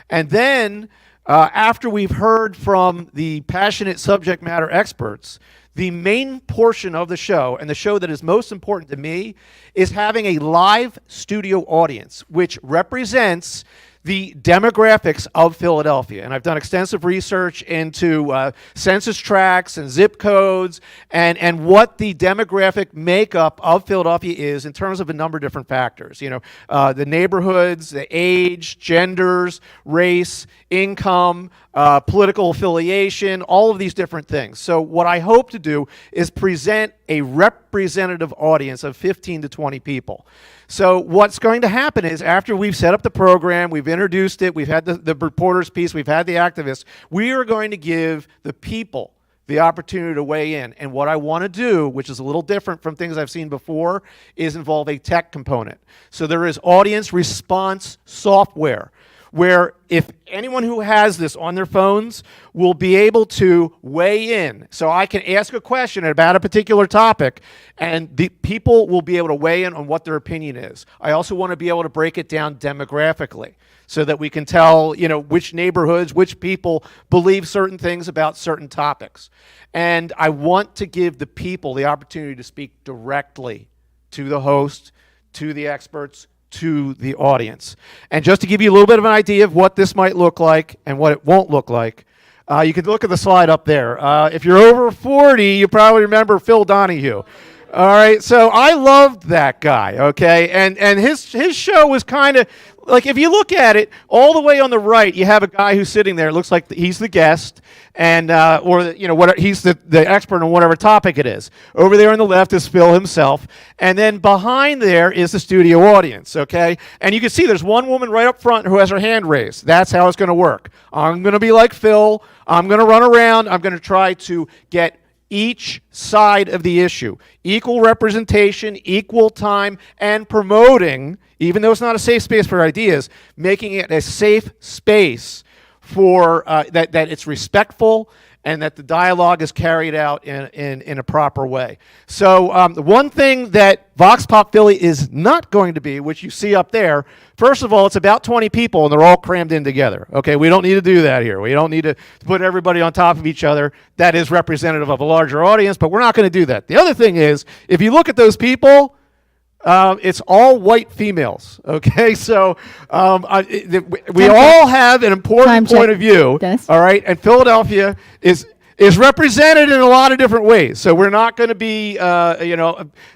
And then after we've heard from the passionate subject matter experts, the main portion of the show, and the show that is most important to me, is having a live studio audience, which represents the demographics of Philadelphia. And I've done extensive research into census tracts and zip codes and what the demographic makeup of Philadelphia is in terms of a number of different factors. The neighborhoods, the age, genders, race, income, political affiliation, all of these different things. So what I hope to do is present a representative audience of 15 to 20 people. So what's going to happen is after we've set up the program, we've introduced it, we've had the reporters piece, we've had the activists, we are going to give the people the opportunity to weigh in. And what I want to do, which is a little different from things I've seen before, is involve a tech component. So there is audience response software, where if anyone who has this on their phones will be able to weigh in. So I can ask a question about a particular topic, and the people will be able to weigh in on what their opinion is. I also want to be able to break it down demographically so that we can tell, which neighborhoods, which people believe certain things about certain topics. And I want to give the people the opportunity to speak directly to the host, to the experts, to the audience. And just to give you a little bit of an idea of what this might look like and what it won't look like, you can look at the slide up there. If you're over 40, you probably remember Phil Donahue. All right, so I loved that guy, okay? And his show was kind of, like, if you look at it, all the way on the right, you have a guy who's sitting there. It looks like he's the guest, and he's the expert on whatever topic it is. Over there on the left is Phil himself, and then behind there is the studio audience, okay? And you can see there's one woman right up front who has her hand raised. That's how it's going to work. I'm going to be like Phil. I'm going to run around. I'm going to try to get each side of the issue, equal representation, equal time, and promoting, even though it's not a safe space for ideas, making it a safe space for that it's respectful and that the dialogue is carried out in a proper way. So the one thing that Vox Pop Philly is not going to be, which you see up there, first of all, it's about 20 people and they're all crammed in together. Okay, we don't need to do that here. We don't need to put everybody on top of each other. That is representative of a larger audience, but we're not going to do that. The other thing is, if you look at those people, it's all white females, okay? So we all have an important point of view, all right? And Philadelphia is represented in a lot of different ways. So we're not going to be,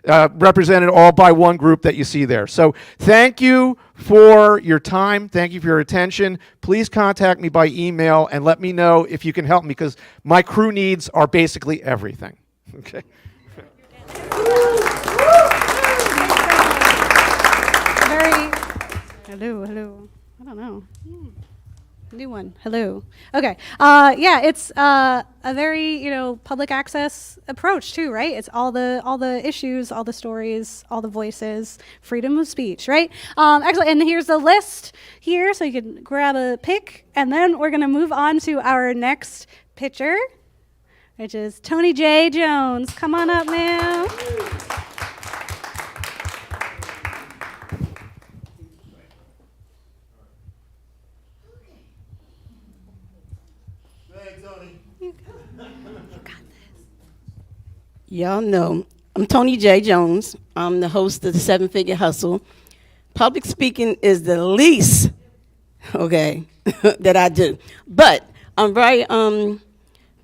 represented all by one group that you see there. So thank you for your time. Thank you for your attention. Please contact me by email and let me know if you can help me, because my crew needs are basically everything, okay? Hello. I don't know. New one. Hello. Okay. Yeah, it's a very public access approach too, right? It's all the issues, all the stories, all the voices, freedom of speech, right? Excellent. And here's the list here, so you can grab a pick, and then we're gonna move on to our next pitcher, which is Tony J. Jones. Come on up, man. Y'all know, I'm Tony J. Jones. I'm the host of the 7-Figure Hustle. Public speaking is the least, okay, that I do. But I'm very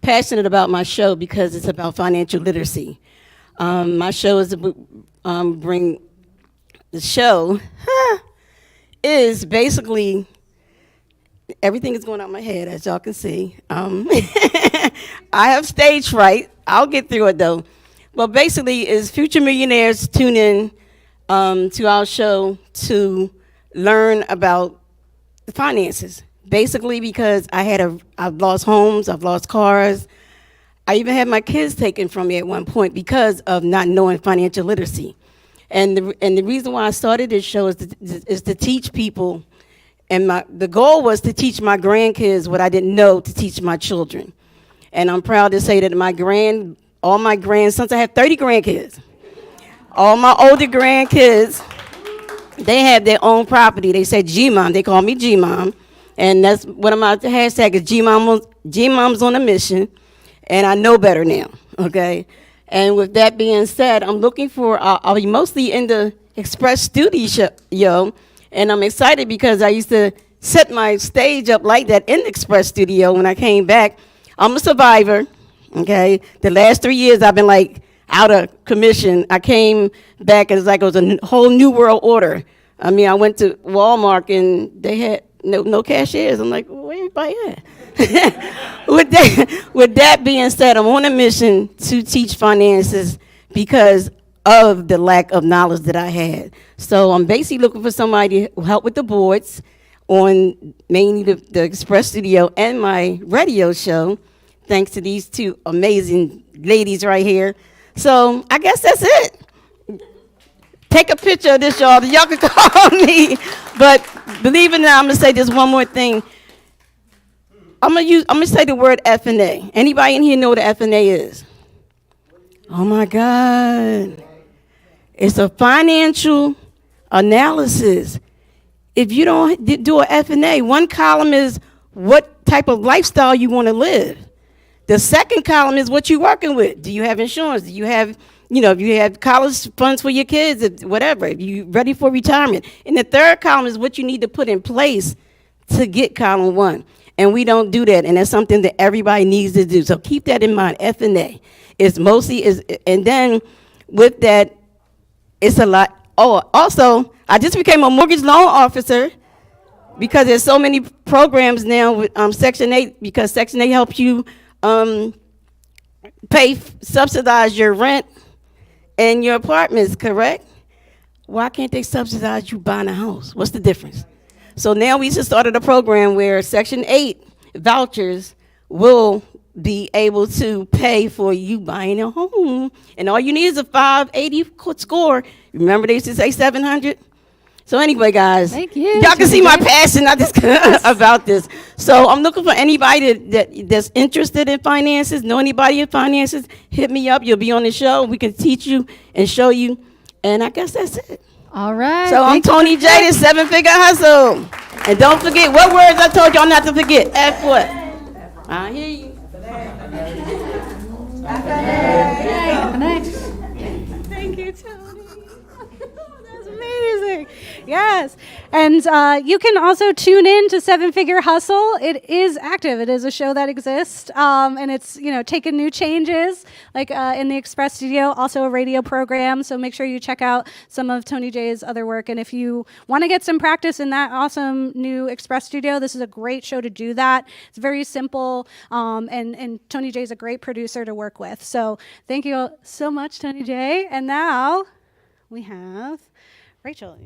passionate about my show because it's about financial literacy. My show is to bring, the show is basically, everything is going out my head, as y'all can see. I have stage fright. I'll get through it though. Well, basically, is future millionaires tune in to our show to learn about the finances. Basically, because I've lost homes, I've lost cars. I even had my kids taken from me at one point because of not knowing financial literacy. And the reason why I started this show is to teach people. And the goal was to teach my grandkids what I didn't know to teach my children. And I'm proud to say that all my grandsons, I have 30 grandkids. All my older grandkids, they have their own property. They say G-Mom, they call me G-Mom. And that's what I'm out to hashtag is G-Mom's on a mission. And I know better now, okay? And with that being said, I'm looking for, I'll be mostly in the Express Studio, and I'm excited because I used to set my stage up like that in the Express Studio when I came back. I'm a survivor, okay? The last 3 years I've been like out of commission. I came back and it's like it was a whole new world order. I mean, I went to Walmart and they had no cashiers. I'm like, where everybody at? With that being said, I'm on a mission to teach finances because of the lack of knowledge that I had. So I'm basically looking for somebody to help with the boards on mainly the Express Studio and my radio show, thanks to these two amazing ladies right here. So I guess that's it. Take a picture of this, y'all. Y'all can call me. But believe it or not, I'm gonna say this one more thing. I'm gonna say the word F&A. Anybody in here know what F&A is? Oh my God. It's a financial analysis. If you don't do an F&A, one column is what type of lifestyle you want to live. The second column is what you're working with. Do you have insurance? Do you have, if you have college funds for your kids, whatever, if you ready for retirement. And the third column is what you need to put in place to get column one. And we don't do that, and that's something that everybody needs to do. So keep that in mind. F&A is mostly and then with that, it's a lot. Oh, also, I just became a mortgage loan officer because there's so many programs now with Section 8, because Section 8 helps you subsidize your rent and your apartments, correct? Why can't they subsidize you buying a house? What's the difference? So now we just started a program where Section 8 vouchers will be able to pay for you buying a home. And all you need is a 580 score. Remember they used to say 700? So anyway, guys, Thank you. y'all can see my passion about this. So I'm looking for anybody that's interested in finances, know anybody in finances, hit me up. You'll be on the show. We can teach you and show you. And I guess that's it. All right. So I'm Tony J, the 7-Figure Hustle. And don't forget, what words I told y'all not to forget? F what? I hear you. Thank you, Tony. That's amazing. Yes. And you can also tune in to 7-Figure Hustle. It is active. It is a show that exists. And it's, taken new changes, like in the Express Studio, also a radio program. So make sure you check out some of Tony J's other work. And if you want to get some practice in that awesome new Express Studio, this is a great show to do that. It's very simple. And Tony J is a great producer to work with. So thank you so much, Tony J. And now we have Rachel.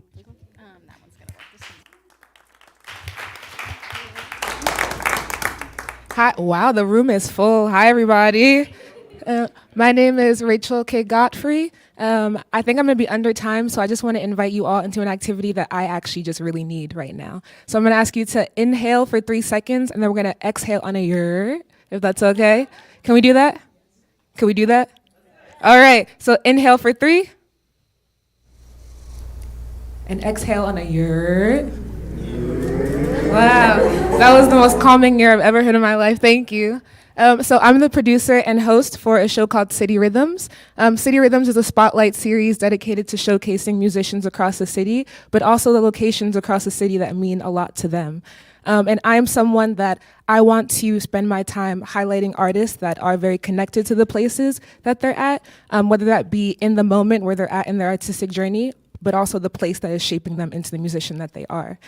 Hi, wow, the room is full. Hi, everybody. My name is Rachel K. Godfrey. I think I'm going to be under time, so I just want to invite you all into an activity that I actually just really need right now. So I'm going to ask you to inhale for 3 seconds, and then we're going to exhale on a yer, if that's okay. Can we do that? Can we do that? All right, so inhale for 3. And exhale on a yer. Wow, that was the most calming year I've ever heard in my life. Thank you. So I'm the producer and host for a show called City Rhythms. City Rhythms is a spotlight series dedicated to showcasing musicians across the city, but also the locations across the city that mean a lot to them. And I'm someone that I want to spend my time highlighting artists that are very connected to the places that they're at, whether that be in the moment where they're at in their artistic journey, but also the place that is shaping them into the musician that they are.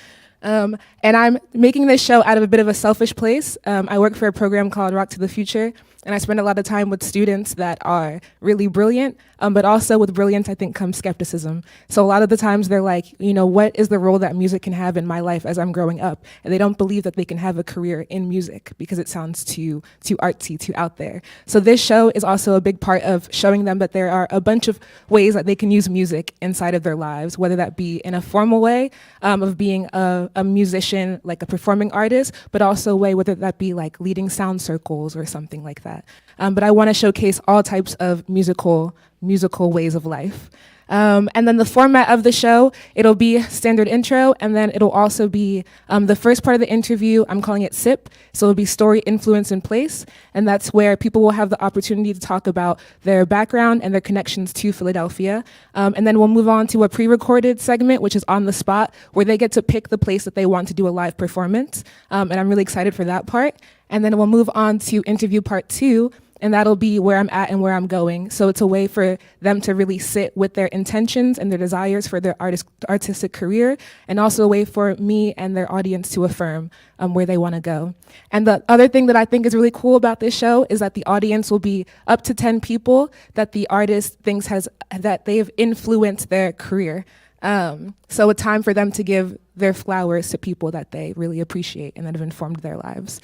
And I'm making this show out of a bit of a selfish place. I work for a program called Rock to the Future, and I spend a lot of time with students that are really brilliant, but also with brilliance, I think, comes skepticism. So a lot of the times they're like, what is the role that music can have in my life as I'm growing up? And they don't believe that they can have a career in music because it sounds too artsy, too out there. So this show is also a big part of showing them that there are a bunch of ways that they can use music inside of their lives, whether that be in a formal way of being a musician, like a performing artist, but also a way, whether that be like leading sound circles or something like that. But I want to showcase all types of musical ways of life. And then the format of the show, it'll be standard intro, and then it'll also be the first part of the interview, I'm calling it SIP, so it'll be story, influence, and place, and that's where people will have the opportunity to talk about their background and their connections to Philadelphia. And then we'll move on to a pre-recorded segment, which is on the spot, where they get to pick the place that they want to do a live performance, and I'm really excited for that part. And then we'll move on to interview part 2, and that'll be where I'm at and where I'm going. So it's a way for them to really sit with their intentions and their desires for their artistic career, and also a way for me and their audience to affirm where they want to go. And the other thing that I think is really cool about this show is that the audience will be up to 10 people that the artist thinks that they've influenced their career. So a time for them to give their flowers to people that they really appreciate and that have informed their lives.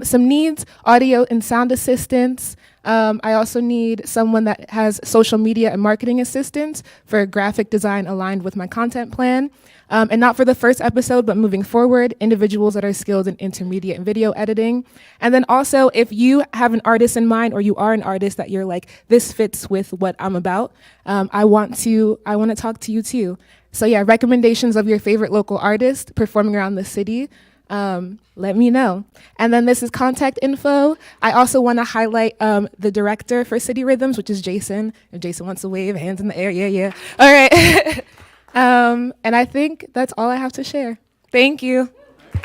Some needs, audio and sound assistance. I also need someone that has social media and marketing assistance for graphic design aligned with my content plan. And not for the first episode, but moving forward, individuals that are skilled in intermediate and video editing. And then also, if you have an artist in mind or you are an artist that you're like, this fits with what I'm about, I want to talk to you too. So yeah, recommendations of your favorite local artist performing around the city. Let me know. And then this is contact info. I also want to highlight the director for City Rhythms, which is Jason. If Jason wants to wave, hands in the air, yeah. All right. And I think that's all I have to share. Thank you. We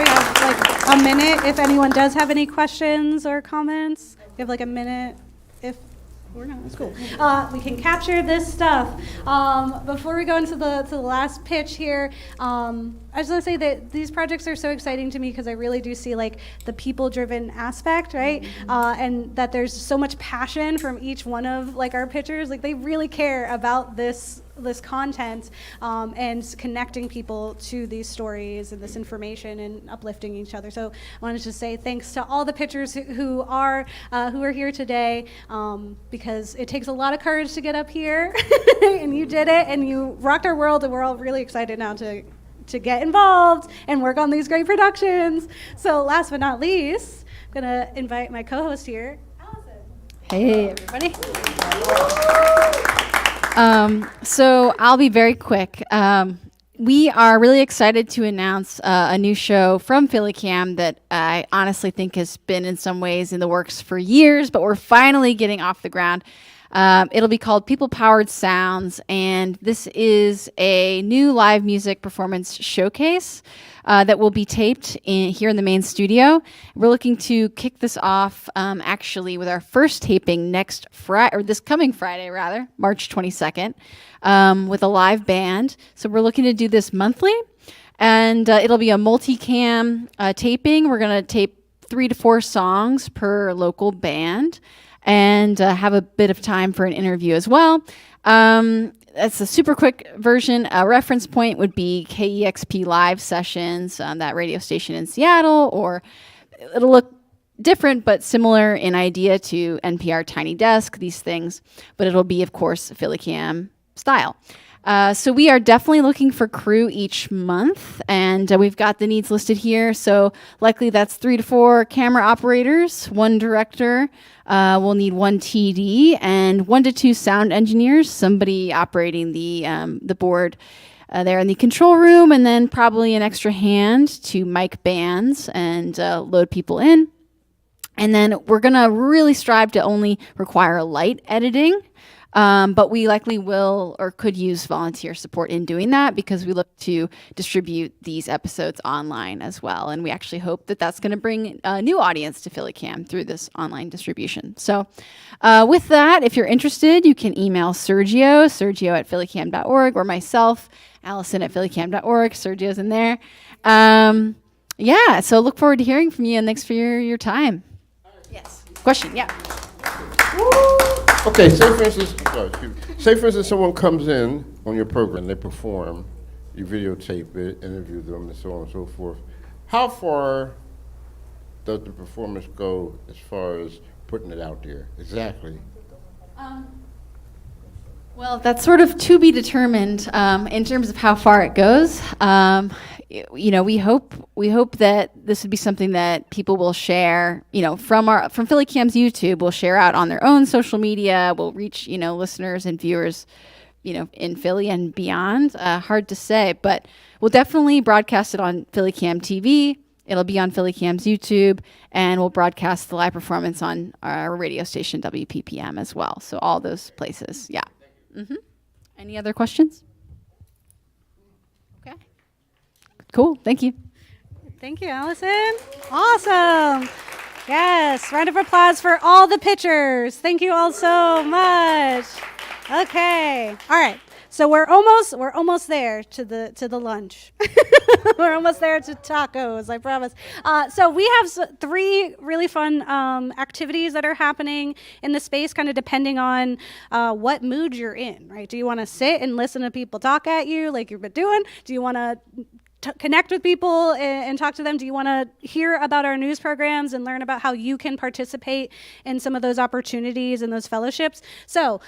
have like a minute if anyone does have any questions or comments. We have like a minute if we're not. It's cool. We can capture this stuff. Before we go into the last pitch here, I just want to say that these projects are so exciting to me because I really do see like the people-driven aspect, right? And that there's so much passion from each one of like our pitchers. Like they really care about this this content and connecting people to these stories and this information and uplifting each other. So I wanted to say thanks to all the pitchers who are here today, because it takes a lot of courage to get up here, and you did it, and you rocked our world, and we're all really excited now to get involved and work on these great productions. So last but not least, I'm gonna invite my co-host here, Allison. Hey, everybody. So I'll be very quick. We are really excited to announce a new show from PhillyCAM that I honestly think has been in some ways in the works for years, but we're finally getting off the ground. It'll be called People Powered Sounds, and this is a new live music performance showcase that will be taped here in the main studio. We're looking to kick this off actually with our first taping next Friday, or this coming Friday rather, March 22nd, with a live band. So we're looking to do this monthly, and it'll be a multi-cam taping. We're going to tape 3 to 4 songs per local band, and have a bit of time for an interview as well. That's a super quick version. A reference point would be KEXP live sessions on that radio station in Seattle, or it'll look different but similar in idea to NPR Tiny Desk, these things, but it'll be, of course, PhillyCAM style. So we are definitely looking for crew each month, and we've got the needs listed here. So likely that's 3 to 4 camera operators, 1 director. We'll need 1 TD and 1 to 2 sound engineers, somebody operating the board there in the control room, and then probably an extra hand to mic bands and load people in. And then we're going to really strive to only require light editing. But we likely will or could use volunteer support in doing that, because we look to distribute these episodes online as well. And we actually hope that that's going to bring a new audience to PhillyCAM through this online distribution. So with that, if you're interested, you can email Sergio at phillycam.org, or myself, Allison at phillycam.org. Sergio's in there. Yeah, so look forward to hearing from you, and thanks for your time. Yes. Question, yeah. Okay, say for instance, someone comes in on your program, they perform, you videotape it, interview them, and so on and so forth. How far does the performance go as far as putting it out there? Exactly. Well, that's sort of to be determined in terms of how far it goes. You know, we hope that this would be something that people will share, you know, from PhillyCAM's YouTube. We'll share out on their own social media. We'll reach, you know, listeners and viewers, you know, in Philly and beyond. Hard to say, but we'll definitely broadcast it on PhillyCAM TV. It'll be on PhillyCAM's YouTube, and we'll broadcast the live performance on our radio station WPPM as well. So all those places, yeah. Mm-hmm. Any other questions? Okay. Cool. Thank you. Thank you, Allison. Awesome. Yes. Round of applause for all the pitchers. Thank you all so much. Okay. All right. So we're almost there to the lunch. We're almost there to tacos, I promise. So we have 3 really fun activities that are happening in the space, kind of depending on what mood you're in, right? Do you want to sit and listen to people talk at you like you've been doing? Do you want to connect with people and talk to them? Do you want to hear about our news programs and learn about how you can participate in some of those opportunities and those fellowships? So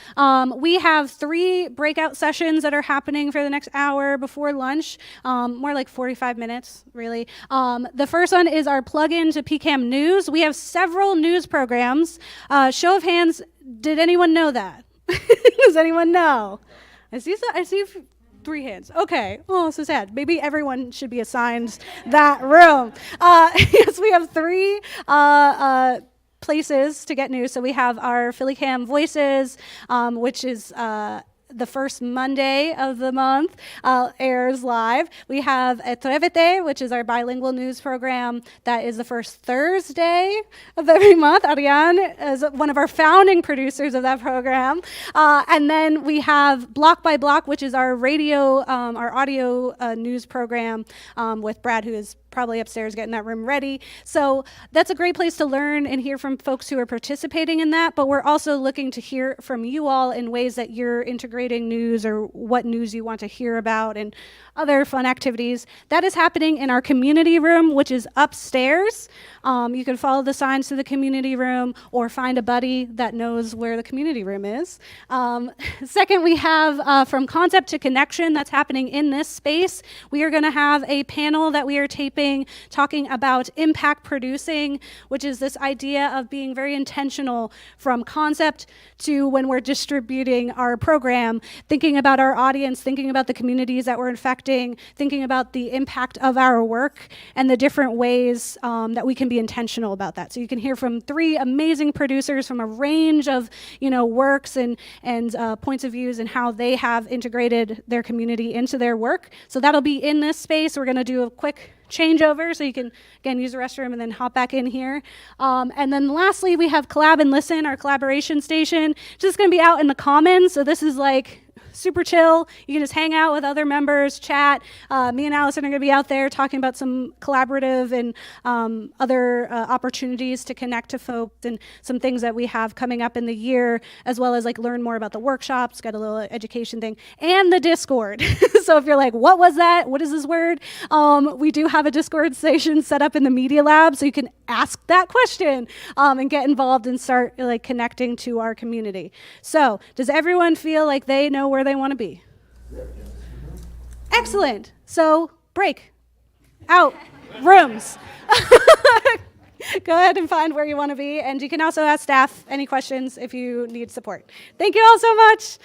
we have 3 breakout sessions that are happening for the next hour before lunch, more like 45 minutes, really. The first one is our plug-in to PCAM News. We have several news programs. Show of hands, did anyone know that? Does anyone know? I see 3 hands. Okay. Oh, so sad. Maybe everyone should be assigned that room. Yes, we have 3 places to get news. So we have our PhillyCAM Voices, which is the first Monday of the month, airs live. We have Atrévete, which is our bilingual news program. That is the first Thursday of every month. Ariane is one of our founding producers of that program. And then we have Block by Block, which is our radio, our audio news program with Brad, who is probably upstairs getting that room ready. So that's a great place to learn and hear from folks who are participating in that. But we're also looking to hear from you all in ways that you're integrating news or what news you want to hear about and other fun activities. That is happening in our community room, which is upstairs. You can follow the signs to the community room or find a buddy that knows where the community room is. Second, we have from concept to connection that's happening in this space. We are going to have a panel that we are taping talking about impact producing, which is this idea of being very intentional from concept to when we're distributing our program, thinking about our audience, thinking about the communities that we're infecting, thinking about the impact of our work and the different ways that we can be intentional about that. So you can hear from 3 amazing producers from a range of, works and points of views and how they have integrated their community into their work. So that'll be in this space. We're going to do a quick changeover so you can, again, use the restroom and then hop back in here. And then lastly, we have Collab and Listen, our collaboration station. Just going to be out in the commons. So this is like super chill. You can just hang out with other members, chat. Me and Allison are going to be out there talking about some collaborative and other opportunities to connect to folks and some things that we have coming up in the year, as well as like learn more about the workshops, got a little education thing, and the Discord. So if you're like, what was that? What is this word? We do have a Discord station set up in the Media Lab, so you can ask that question and get involved and start like connecting to our community. So does everyone feel like they know where they want to be? Excellent. So break out rooms. Go ahead and find where you want to be, and you can also ask staff any questions if you need support. Thank you all so much.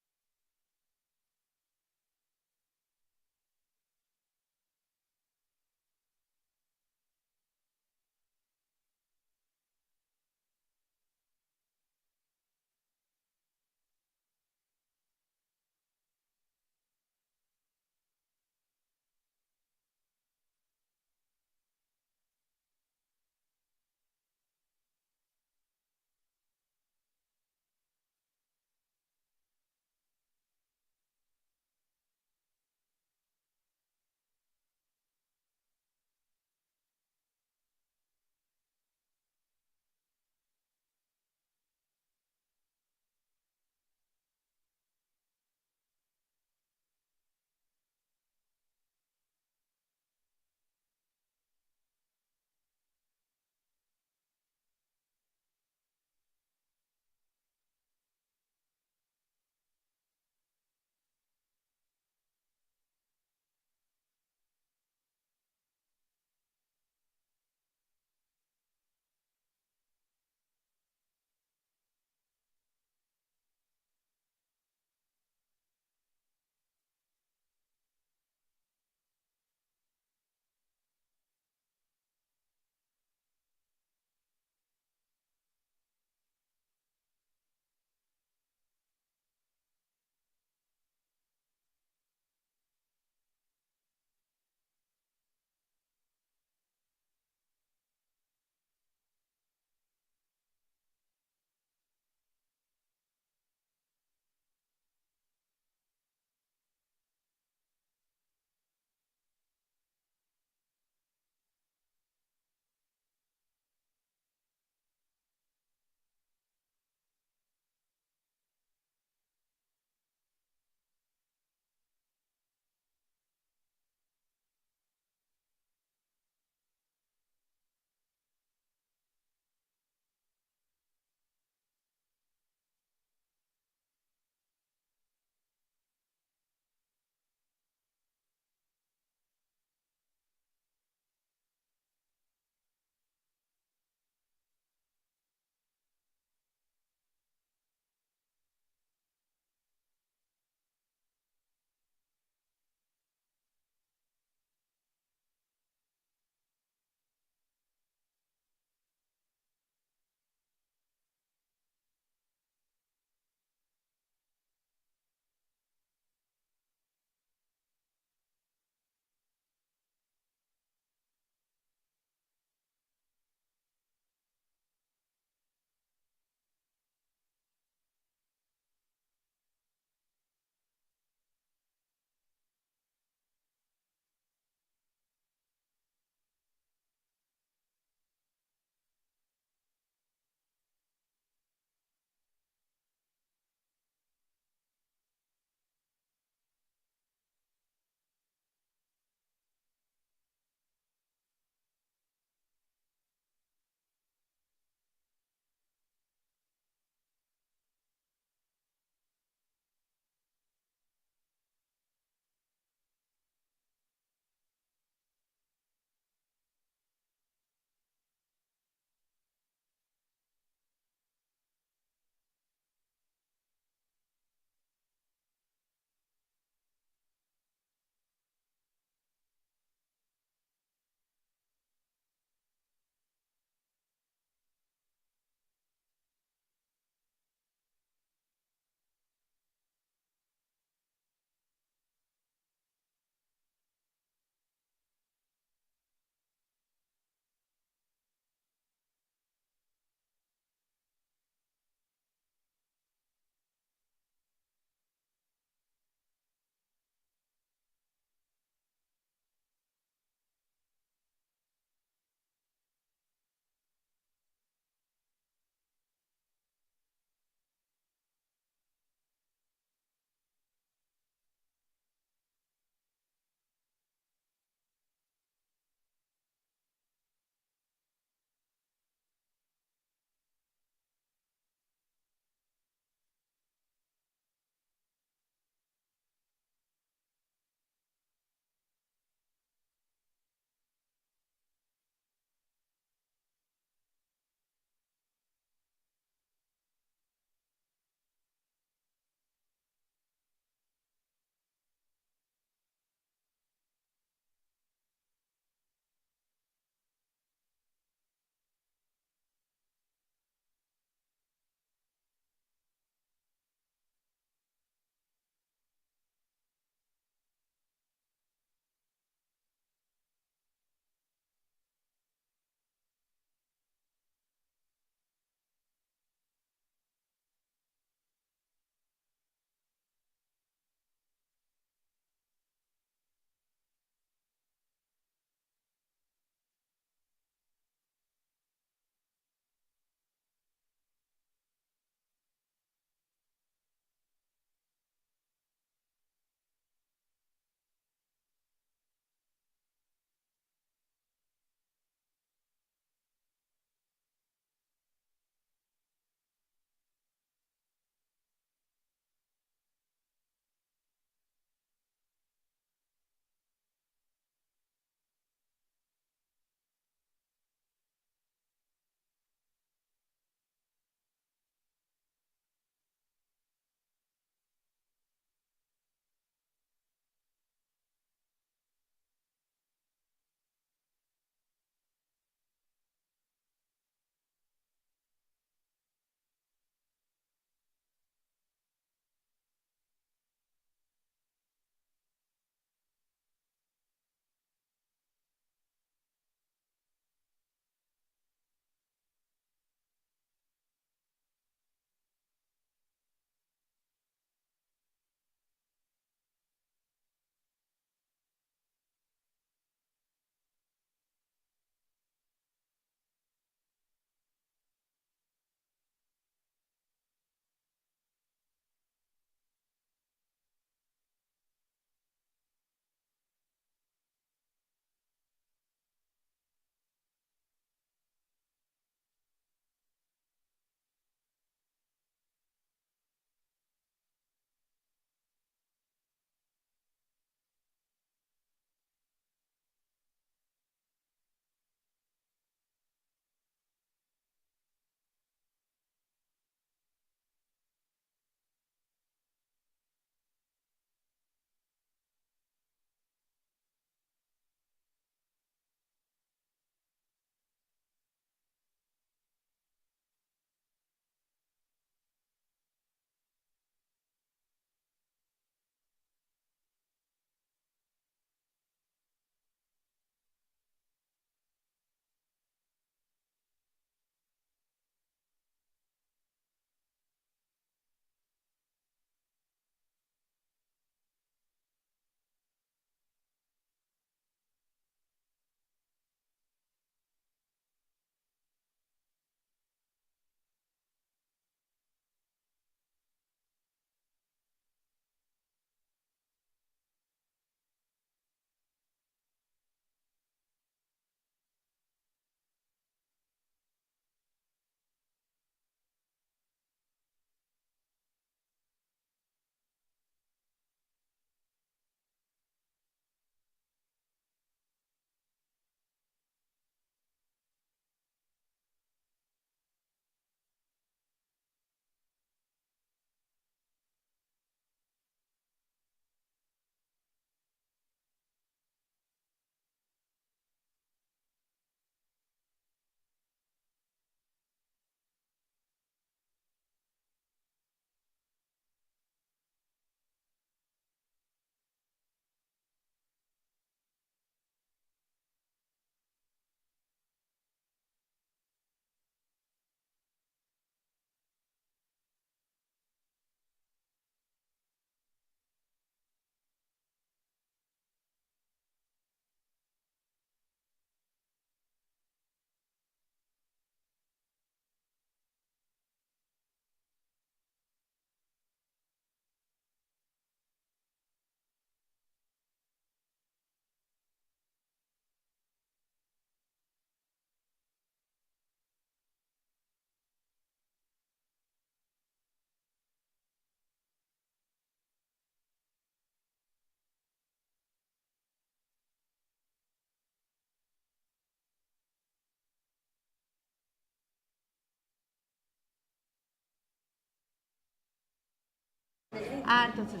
Ah, entonces.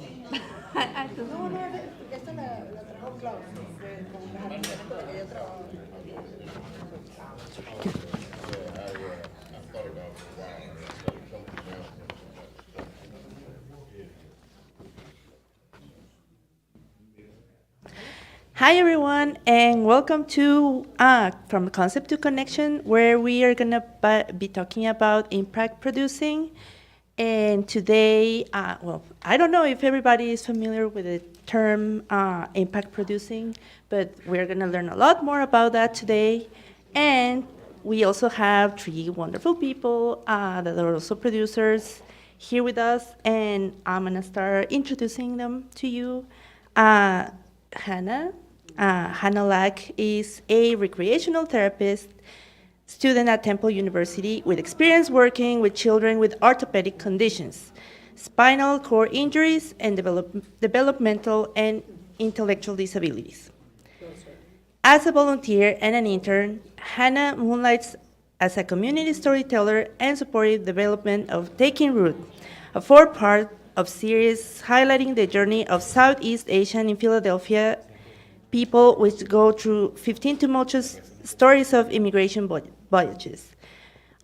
Hi, everyone, and welcome to From Concept to Connection, where we are going to be talking about impact producing. And today, well, I don't know if everybody is familiar with the term impact producing, but we're going to learn a lot more about that today. And we also have three wonderful people that are also producers here with us, and I'm going to start introducing them to you. Hannah. Hannah Lack is a recreational therapist, student at Temple University with experience working with children with orthopedic conditions, spinal cord injuries, and developmental and intellectual disabilities. As a volunteer and an intern, Hannah moonlights as a community storyteller and supported development of Taking Root, a four-part of series highlighting the journey of Southeast Asian in Philadelphia people which go through 15 tumultuous stories of immigration voyages,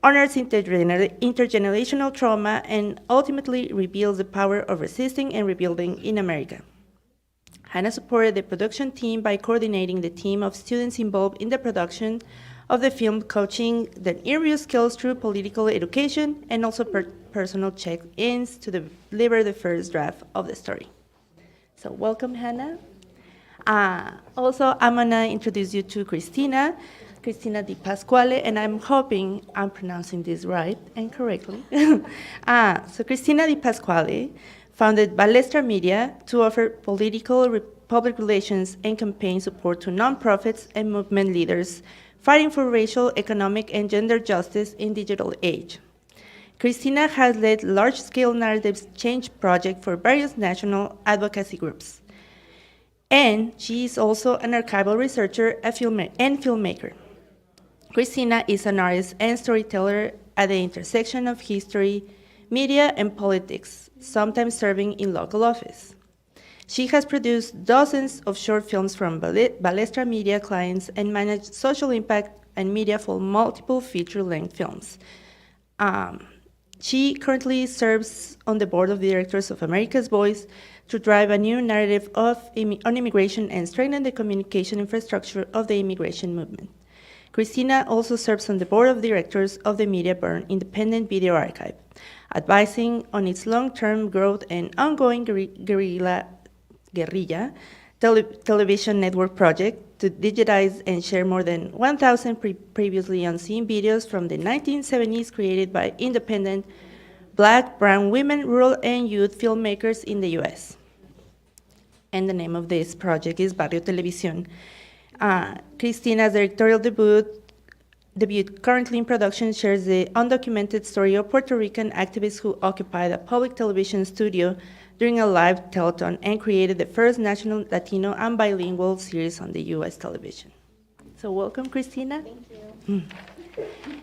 honors intergenerational trauma, and ultimately reveals the power of resisting and rebuilding in America. Hannah supported the production team by coordinating the team of students involved in the production of the film, coaching their interview skills through political education, and also personal check-ins to deliver the first draft of the story. So welcome, Hannah. Also, I'm going to introduce you to Cristina Di Pasquale, and I'm hoping I'm pronouncing this right and correctly. So Cristina Di Pasquale founded Balestra Media to offer political, public relations, and campaign support to nonprofits and movement leaders fighting for racial, economic, and gender justice in digital age. Cristina has led large-scale narrative change projects for various national advocacy groups. And she is also an archival researcher and filmmaker. Cristina is an artist and storyteller at the intersection of history, media, and politics, sometimes serving in local office. She has produced dozens of short films from Balestra Media clients and managed social impact and media for multiple feature-length films. She currently serves on the board of directors of America's Voice to drive a new narrative on immigration and strengthen the communication infrastructure of the immigration movement. Cristina also serves on the board of directors of the Media Burn Independent Video Archive, advising on its long-term growth and ongoing guerrilla television network project to digitize and share more than 1,000 previously unseen videos from the 1970s created by independent Black, brown women, rural, and youth filmmakers in the U.S. And the name of this project is Barrio Televisión. Cristina's directorial debut currently in production shares the undocumented story of Puerto Rican activists who occupied a public television studio during a live telethon and created the first national Latino and bilingual series on the U.S. television. So welcome, Cristina. Thank you.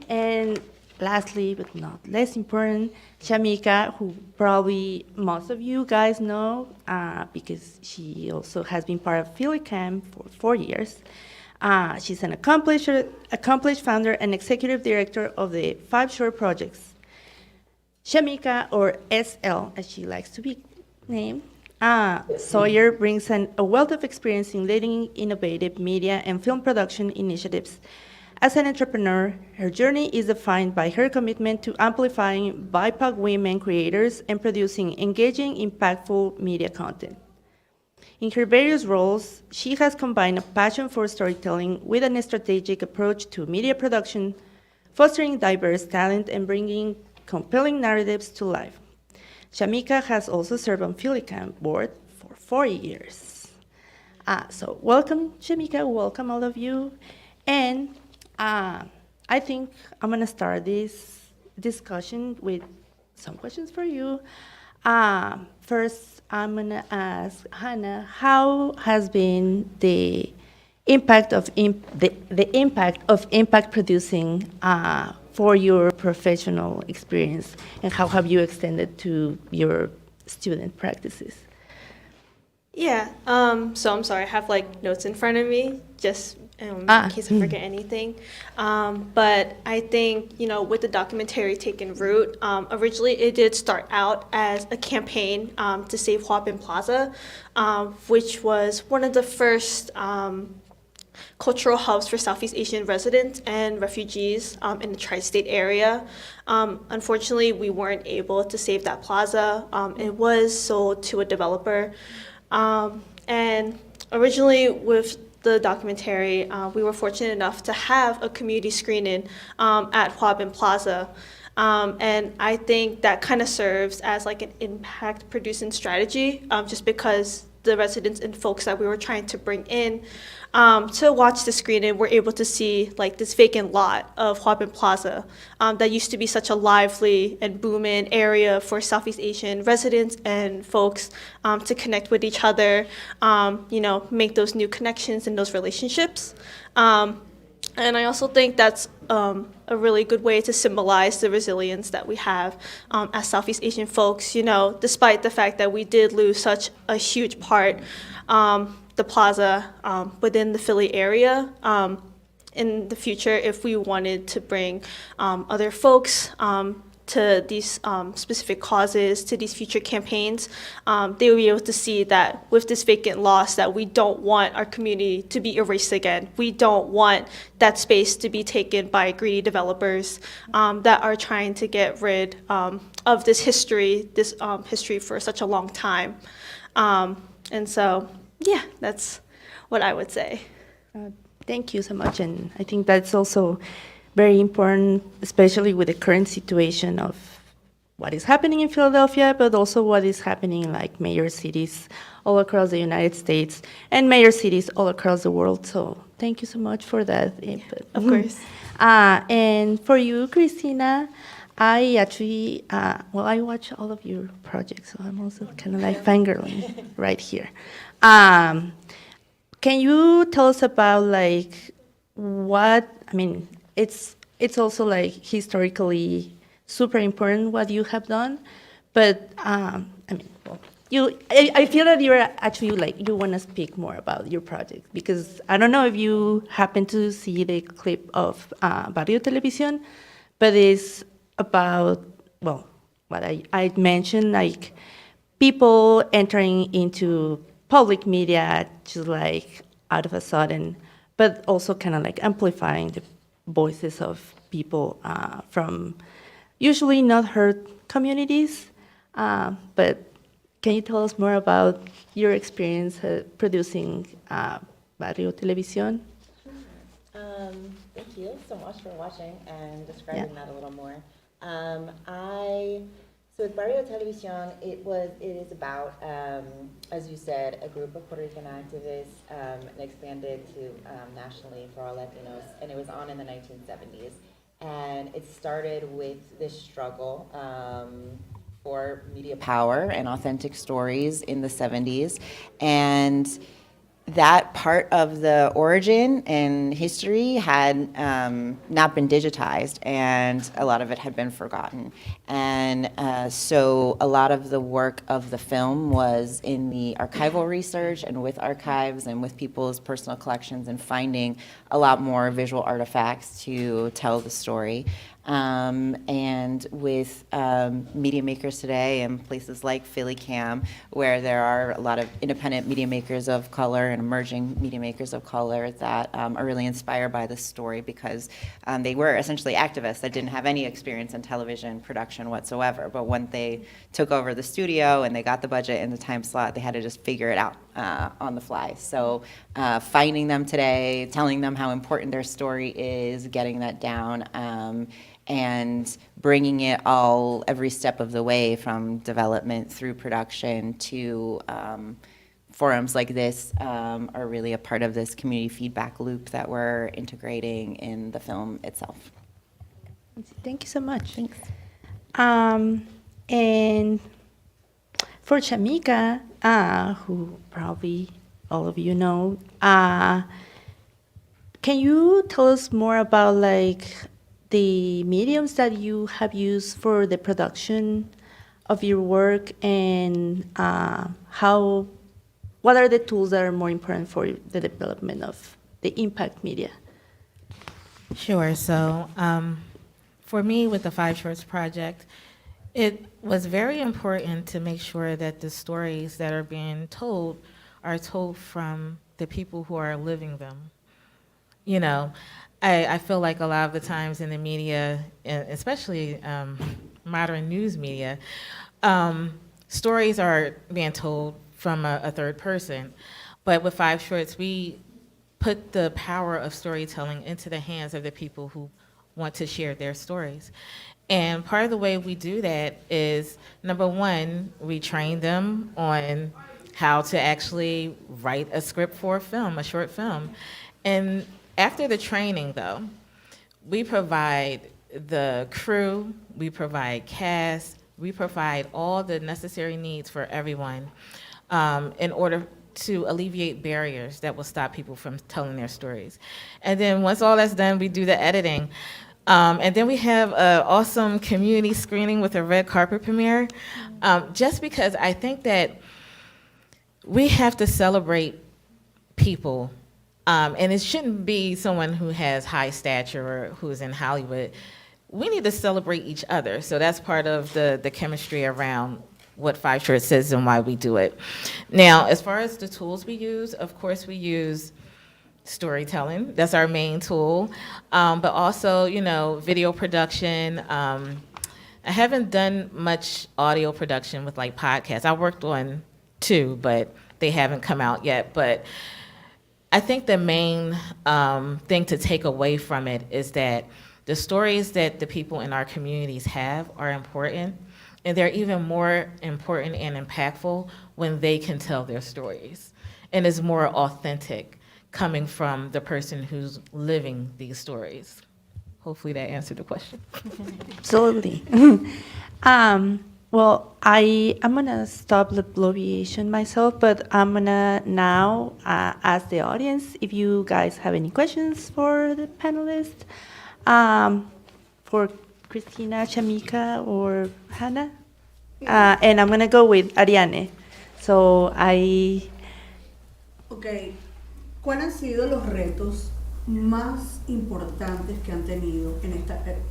And lastly, but not less important, Shamika, who probably most of you guys know because she also has been part of PhillyCAM for 4 years. She's an accomplished founder and executive director of the 5 short projects. Shamika, or SL, as she likes to be named, Sawyer brings a wealth of experience in leading innovative media and film production initiatives. As an entrepreneur, her journey is defined by her commitment to amplifying BIPOC women creators and producing engaging, impactful media content. In her various roles, she has combined a passion for storytelling with a strategic approach to media production, fostering diverse talent and bringing compelling narratives to life. Shamika has also served on PhillyCAM's board for 4 years. So welcome, Shamika, welcome all of you. And I think I'm gonna start this discussion with some questions for you. First, I'm gonna ask Hannah, how has been the impact of impact producing for your professional experience, and how have you extended to your student practices. Yeah, so I'm sorry, I have like notes in front of me, just in case I forget anything. But I think, you know, with the documentary taking root, originally it did start out as a campaign to save Huapin Plaza, which was one of the first cultural hubs for Southeast Asian residents and refugees in the tri-state area. Unfortunately, we weren't able to save that plaza. It was sold to a developer. And originally with the documentary, we were fortunate enough to have a community screening at Huabin Plaza. And I think that kind of serves as like an impact producing strategy, just because the residents and folks that we were trying to bring in to watch the screening were able to see like this vacant lot of Huabin Plaza that used to be such a lively and booming area for Southeast Asian residents and folks to connect with each other, you know, make those new connections and those relationships. And I also think that's a really good way to symbolize the resilience that we have as Southeast Asian folks, you know, despite the fact that we did lose such a huge part, the plaza within the Philly area. In the future, if we wanted to bring other folks to these specific causes, to these future campaigns, they will be able to see that with this vacant loss that we don't want our community to be erased again. We don't want that space to be taken by greedy developers that are trying to get rid of this history for such a long time. And so, yeah, that's what I would say. Thank you so much, and I think that's also very important, especially with the current situation of what is happening in Philadelphia, but also what is happening in like major cities all across the United States and major cities all across the world. So thank you so much for that input. Of course. And for you, Christina, I actually, I watch all of your projects, so I'm also kind of like fangirling right here. Can you tell us about like what, I mean, it's also like historically super important what you have done, but I mean, well, I feel that you're actually like, you want to speak more about your project, because I don't know if you happen to see the clip of Barrio Televisión, but it's about, well, what I mentioned, like people entering into public media just like out of a sudden, but also kind of like amplifying the voices of people from usually not heard communities. But can you tell us more about your experience producing Barrio Televisión? Thank you so much for watching and describing that a little more. So with Barrio Televisión, it is about, as you said, a group of Puerto Rican activists and expanded to nationally for all Latinos, and it was on in the 1970s. And it started with this struggle for media power and authentic stories in the 70s. And that part of the origin and history had not been digitized, and a lot of it had been forgotten. And so a lot of the work of the film was in the archival research and with archives and with people's personal collections and finding a lot more visual artifacts to tell the story. And with media makers today and places like PhillyCAM, where there are a lot of independent media makers of color and emerging media makers of color that are really inspired by this story, because they were essentially activists that didn't have any experience in television production whatsoever. But when they took over the studio and they got the budget and the time slot, they had to just figure it out on the fly. So finding them today, telling them how important their story is, getting that down, and bringing it all every step of the way from development through production to forums like this are really a part of this community feedback loop that we're integrating in the film itself. Thank you so much. Thanks. And for Shamika, who probably all of you know, can you tell us more about like the mediums that you have used for the production of your work, and what are the tools that are more important for the development of the impact media? Sure. So for me, with the Five Shorts Project, it was very important to make sure that the stories that are being told are told from the people who are living them. You know, I feel like a lot of the times in the media, and especially modern news media, stories are being told from a third person. But with Five Shorts, we put the power of storytelling into the hands of the people who want to share their stories. And part of the way we do that is, number one, we train them on how to actually write a script for a film, a short film. And after the training, though, we provide the crew, we provide cast, we provide all the necessary needs for everyone in order to alleviate barriers that will stop people from telling their stories. And then once all that's done, we do the editing. And then we have an awesome community screening with a red carpet premiere, just because I think that we have to celebrate people. And it shouldn't be someone who has high stature or who's in Hollywood. We need to celebrate each other. So that's part of the chemistry around what Five Shorts says and why we do it. Now, as far as the tools we use, of course we use storytelling. That's our main tool. But also, you know, video production. I haven't done much audio production with like podcasts. I worked on 2, but they haven't come out yet. But I think the main thing to take away from it is that the stories that the people in our communities have are important, and they're even more important and impactful when they can tell their stories, and is more authentic coming from the person who's living these stories. Hopefully that answered the question. Absolutely. Well, I'm gonna stop the abbreviation myself, but I'm gonna now ask the audience if you guys have any questions for the panelists, for Christina, Shamika, or Hannah. And I'm gonna go with Ariane. So Okay, ¿cuáles han sido los retos más importantes que han tenido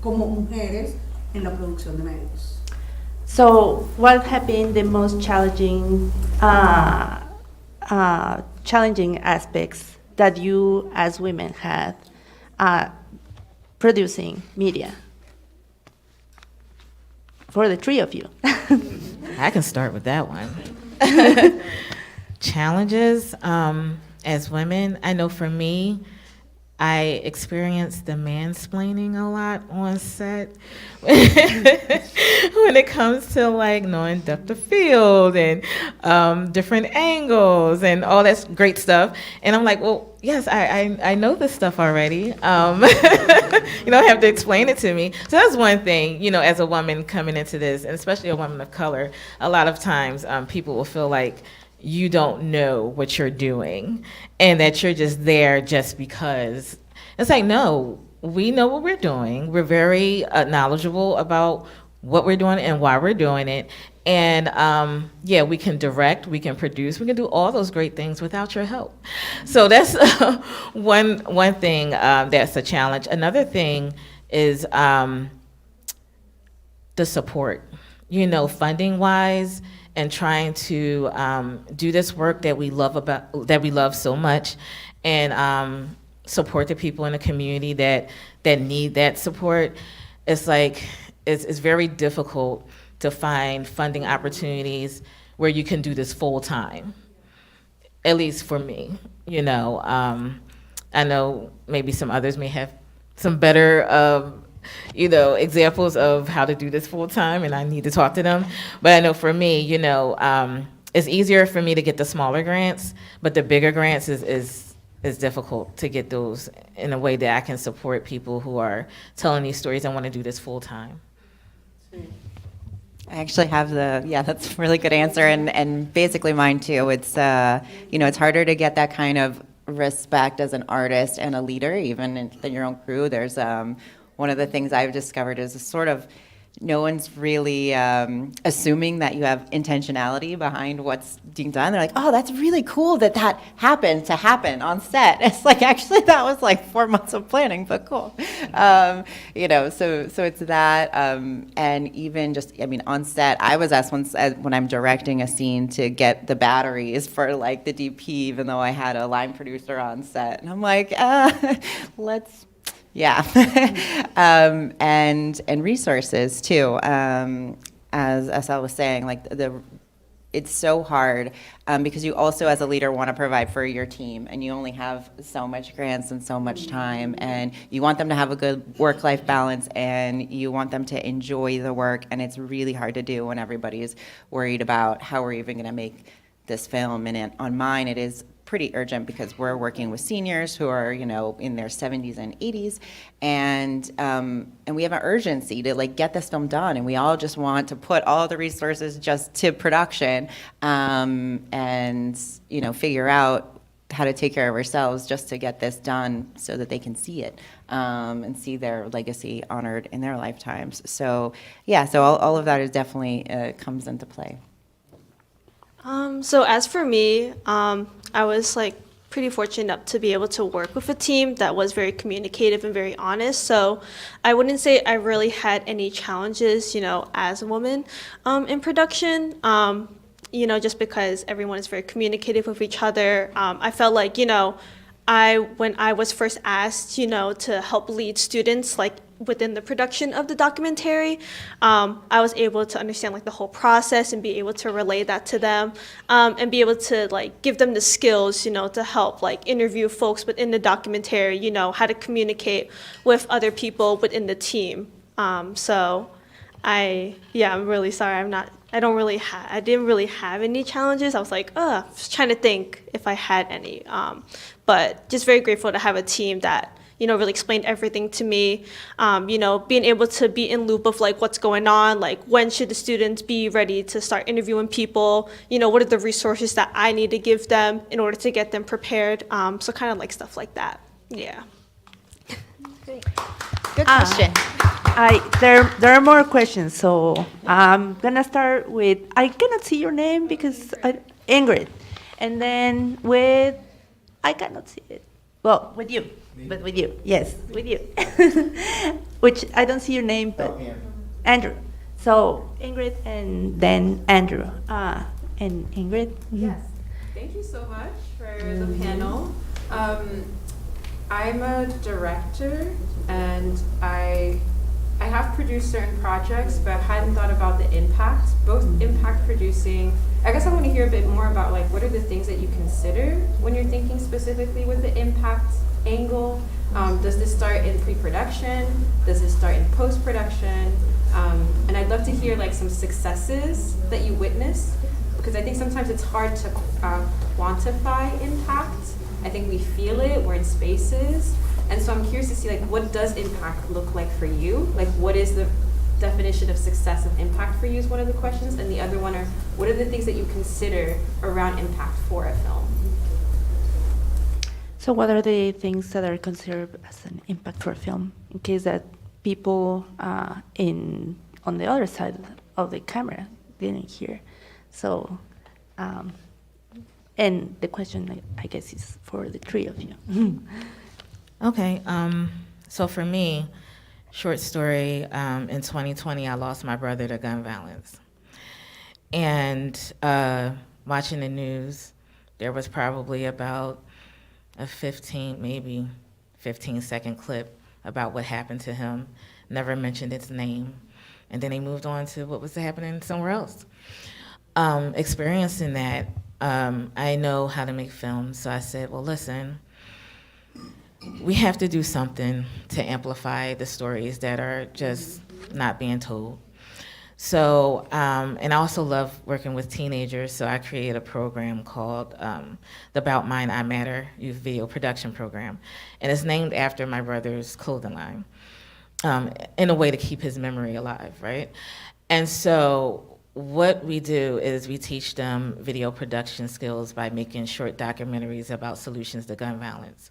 como mujeres en la producción de medios? So, what have been the most challenging aspects that you as women had producing media? For the 3 of you. I can start with that one. Challenges as women, I know for me, I experienced the mansplaining a lot on set when it comes to like knowing depth of field and different angles and all that great stuff. And I'm like, well, yes, I know this stuff already. You don't have to explain it to me. So that's one thing, you know, as a woman coming into this, and especially a woman of color, a lot of times people will feel like you don't know what you're doing and that you're just there just because. It's like, no, we know what we're doing. We're very knowledgeable about what we're doing and why we're doing it. And yeah, we can direct, we can produce, we can do all those great things without your help. So that's one thing that's a challenge. Another thing is the support, you know, funding wise, and trying to do this work that we love so much, and support the people in the community that need that support. It's like it's very difficult to find funding opportunities where you can do this full time. At least for me, you know. I know maybe some others may have some better you know, examples of how to do this full time, and I need to talk to them. But I know for me, you know, it's easier for me to get the smaller grants, but the bigger grants is difficult to get those in a way that I can support people who are telling these stories and want to do this full time. I actually have that's a really good answer, and basically mine too. It's you know, it's harder to get that kind of respect as an artist and a leader, even in your own crew. There's one of the things I've discovered is a sort of no one's really assuming that you have intentionality behind what's being done. They're like, oh, that's really cool that that happened to happen on set. It's like, actually, that was like 4 months of planning, but cool. You know, so it's that. And even just, I mean, on set, I was asked once when I'm directing a scene to get the batteries for like the DP, even though I had a line producer on set. And I'm like, let's, yeah. And resources too. As I was saying, like it's so hard because you also, as a leader, want to provide for your team, and you only have so much grants and so much time, and you want them to have a good work-life balance, and you want them to enjoy the work, and it's really hard to do when everybody's worried about how we're even going to make this film. And on mine, it is pretty urgent because we're working with seniors who are, you know, in their 70s and 80s, and we have an urgency to like get this film done, and we all just want to put all the resources just to production, and you know, figure out how to take care of ourselves just to get this done so that they can see it, and see their legacy honored in their lifetimes. So yeah, so all of that is definitely comes into play. So as for me, I was like pretty fortunate to be able to work with a team that was very communicative and very honest. So I wouldn't say I really had any challenges, you know, as a woman in production. You know, just because everyone is very communicative with each other. I felt like, you know, when I was first asked, you know, to help lead students like within the production of the documentary, I was able to understand like the whole process and be able to relay that to them, and be able to like give them the skills, you know, to help like interview folks within the documentary, you know, how to communicate with other people within the team. So I'm really sorry. I didn't really have any challenges. I was like, just trying to think if I had any. But just very grateful to have a team that, you know, really explained everything to me. You know, being able to be in loop of like what's going on, like when should the students be ready to start interviewing people? You know, what are the resources that I need to give them in order to get them prepared? So kind of like stuff like that. Yeah. Good question. There are more questions, so I'm gonna start with, I cannot see your name because Ingrid, and then I cannot see it. Well, with you, but with you, yes, with you. Which I don't see your name, but Andrew. So Ingrid and then Andrew. And Ingrid. Yes. Thank you so much for the panel. I'm a director, and I have produced certain projects, but hadn't thought about the impact, both impact producing. I guess I want to hear a bit more about like what are the things that you consider when you're thinking specifically with the impact angle. Does this start in pre-production? Does this start in post-production? And I'd love to hear like some successes that you witnessed, because I think sometimes it's hard to quantify impact. I think we feel it, we're in spaces. And so I'm curious to see like what does impact look like for you? Like what is the definition of success of impact for you is one of the questions. And the other one are, what are the things that you consider around impact for a film? So what are the things that are considered as an impact for a film, in case that people on the other side of the camera didn't hear? So, and the question, I guess, is for the three of you. Okay, so for me, short story, in 2020, I lost my brother to gun violence. And watching the news, there was probably about a 15-second clip about what happened to him, never mentioned its name. And then they moved on to what was happening somewhere else. Experiencing that, I know how to make films, so I said, well, listen, we have to do something to amplify the stories that are just not being told. So, and I also love working with teenagers, so I created a program called the About Mine, I Matter Youth Video Production Program. And it's named after my brother's clothing line, in a way to keep his memory alive, right? And so what we do is we teach them video production skills by making short documentaries about solutions to gun violence.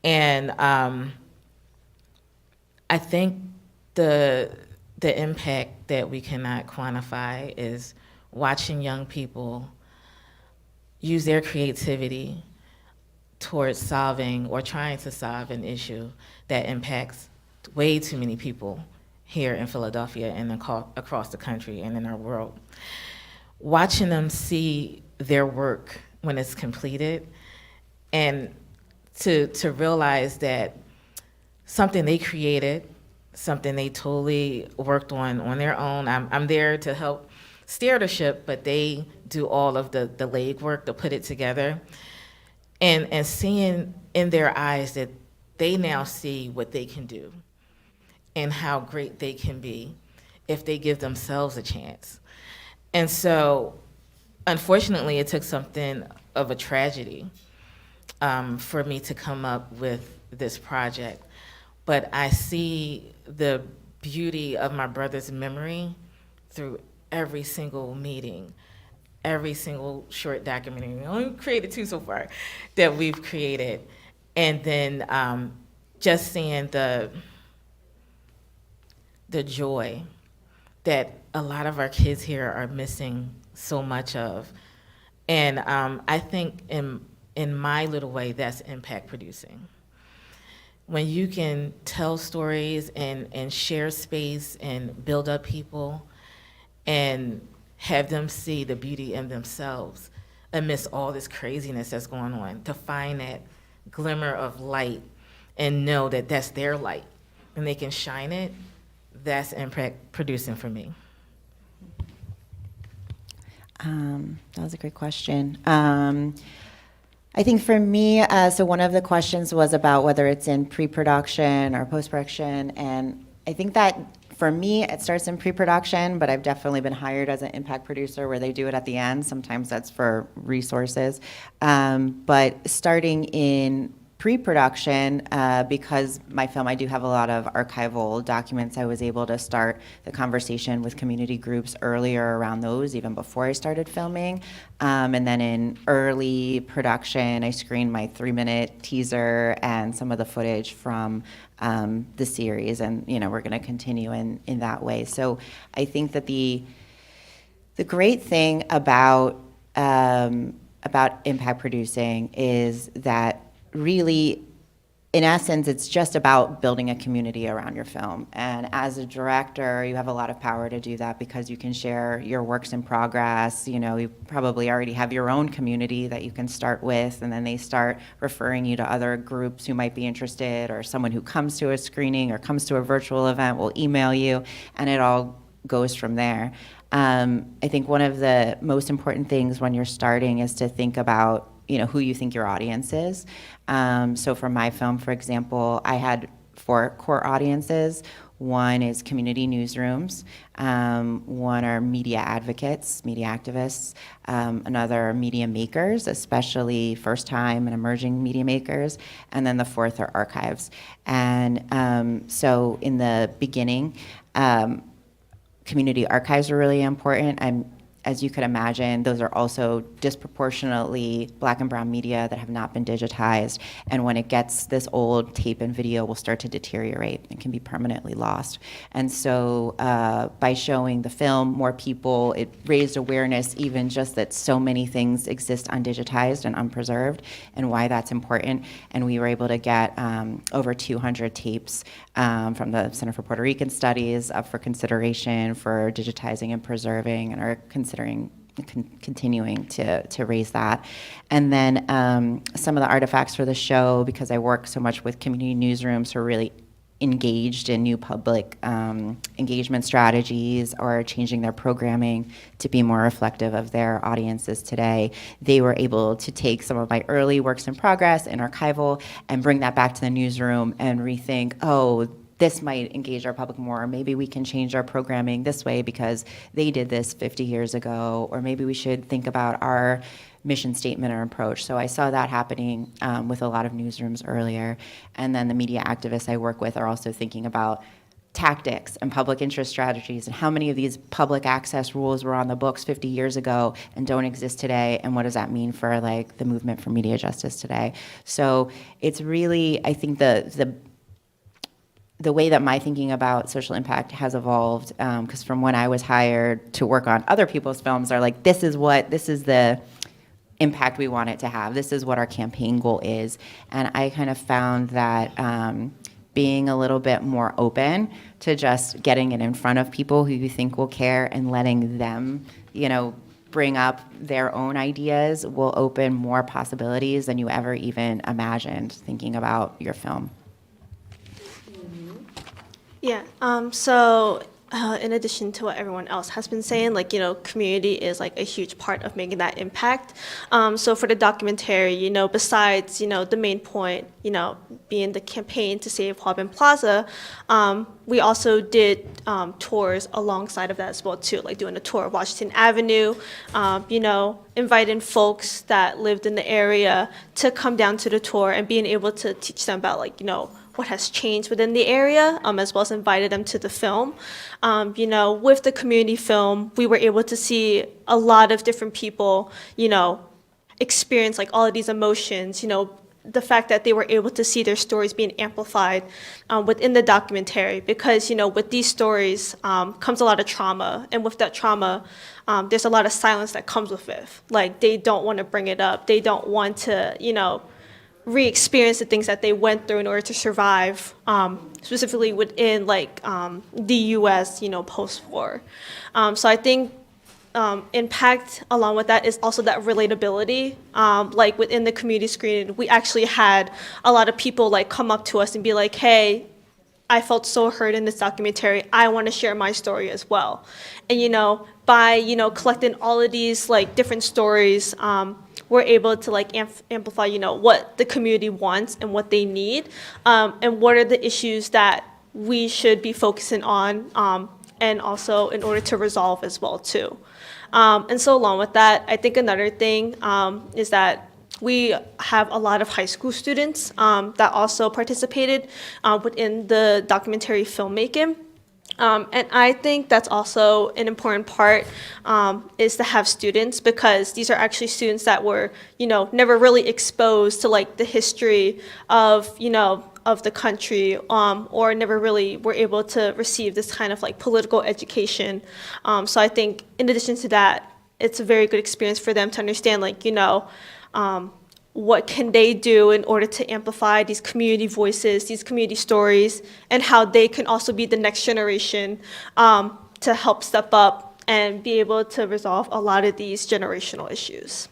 And I think the the impact that we cannot quantify is watching young people use their creativity towards solving or trying to solve an issue that impacts way too many people here in Philadelphia and across the country and in our world. Watching them see their work when it's completed, and to realize that something they created, something they totally worked on their own. I'm there to help steer the ship, but they do all of the legwork to put it together. And seeing in their eyes that they now see what they can do and how great they can be if they give themselves a chance. And so, unfortunately, it took something of a tragedy for me to come up with this project. But I see the beauty of my brother's memory through every single meeting, every single short documentary. We only created 2 so far that we've created. And then just seeing the joy that a lot of our kids here are missing so much of. And I think in my little way, that's impact producing. When you can tell stories and share space and build up people and have them see the beauty in themselves amidst all this craziness that's going on, to find that glimmer of light and know that that's their light and they can shine it, that's impact producing for me. That was a great question. I think for me, so one of the questions was about whether it's in pre-production or post-production, and I think that for me, it starts in pre-production, but I've definitely been hired as an impact producer where they do it at the end. Sometimes that's for resources. But starting in pre-production, because my film, I do have a lot of archival documents, I was able to start the conversation with community groups earlier around those, even before I started filming. And then in early production, I screened my 3-minute teaser and some of the footage from the series, and we're going to continue in that way. So I think that the great thing about impact producing is that really, in essence, it's just about building a community around your film. And as a director, you have a lot of power to do that because you can share your works in progress. You probably already have your own community that you can start with, and then they start referring you to other groups who might be interested, or someone who comes to a screening or comes to a virtual event will email you, and it all goes from there. I think one of the most important things when you're starting is to think about who you think your audience is. So for my film, for example, I had 4 core audiences. One is community newsrooms, one are media advocates, media activists, another are media makers, especially first-time and emerging media makers, and then the 4th are archives. And so in the beginning, community archives are really important. As you could imagine, those are also disproportionately Black and brown media that have not been digitized. And when it gets this old, tape and video will start to deteriorate and can be permanently lost. And so by showing the film, more people, it raised awareness even just that so many things exist undigitized and unpreserved, and why that's important. And we were able to get over 200 tapes from the Center for Puerto Rican Studies up for consideration for digitizing and preserving, and are continuing to raise that. And then some of the artifacts for the show, because I work so much with community newsrooms who are really engaged in new public engagement strategies or changing their programming to be more reflective of their audiences today. They were able to take some of my early works in progress and archival and bring that back to the newsroom and rethink, this might engage our public more. Maybe we can change our programming this way because they did this 50 years ago, or maybe we should think about our mission statement or approach. So I saw that happening with a lot of newsrooms earlier. And then the media activists I work with are also thinking about tactics and public interest strategies, and how many of these public access rules were on the books 50 years ago and don't exist today, and what does that mean for the movement for media justice today. So it's really, I think the the way that my thinking about social impact has evolved, because from when I was hired to work on other people's films, are like, this is the impact we want it to have. This is what our campaign goal is. And I kind of found that being a little bit more open to just getting it in front of people who you think will care and letting them, bring up their own ideas will open more possibilities than you ever even imagined thinking about your film. Yeah. So in addition to what everyone else has been saying, community is like a huge part of making that impact. So for the documentary, besides, the main point, being the campaign to save Hua-Bin Plaza, we also did tours alongside of that as well too, like doing a tour of Washington Avenue, inviting folks that lived in the area to come down to the tour and being able to teach them about what has changed within the area, as well as invited them to the film. With the community film, we were able to see a lot of different people, experience all of these emotions, the fact that they were able to see their stories being amplified within the documentary, because, with these stories comes a lot of trauma, and with that trauma, there's a lot of silence that comes with it. They don't want to bring it up. They don't want to, re-experience the things that they went through in order to survive, specifically within the U.S. Post-war. So I think impact along with that is also that relatability. Within the community screening, we actually had a lot of people come up to us and be like, "Hey, I felt so hurt in this documentary. I want to share my story as well." And by collecting all of these different stories, we're able to amplify what the community wants and what they need, and what are the issues that we should be focusing on, and also in order to resolve as well too. And so along with that, I think another thing is that we have a lot of high school students that also participated within the documentary filmmaking. And I think that's also an important part, is to have students, because these are actually students that were, never really exposed to the history of, of the country, or never really were able to receive this kind of political education. So I think in addition to that, it's a very good experience for them to understand, what can they do in order to amplify these community voices, these community stories, and how they can also be the next generation to help step up and be able to resolve a lot of these generational issues.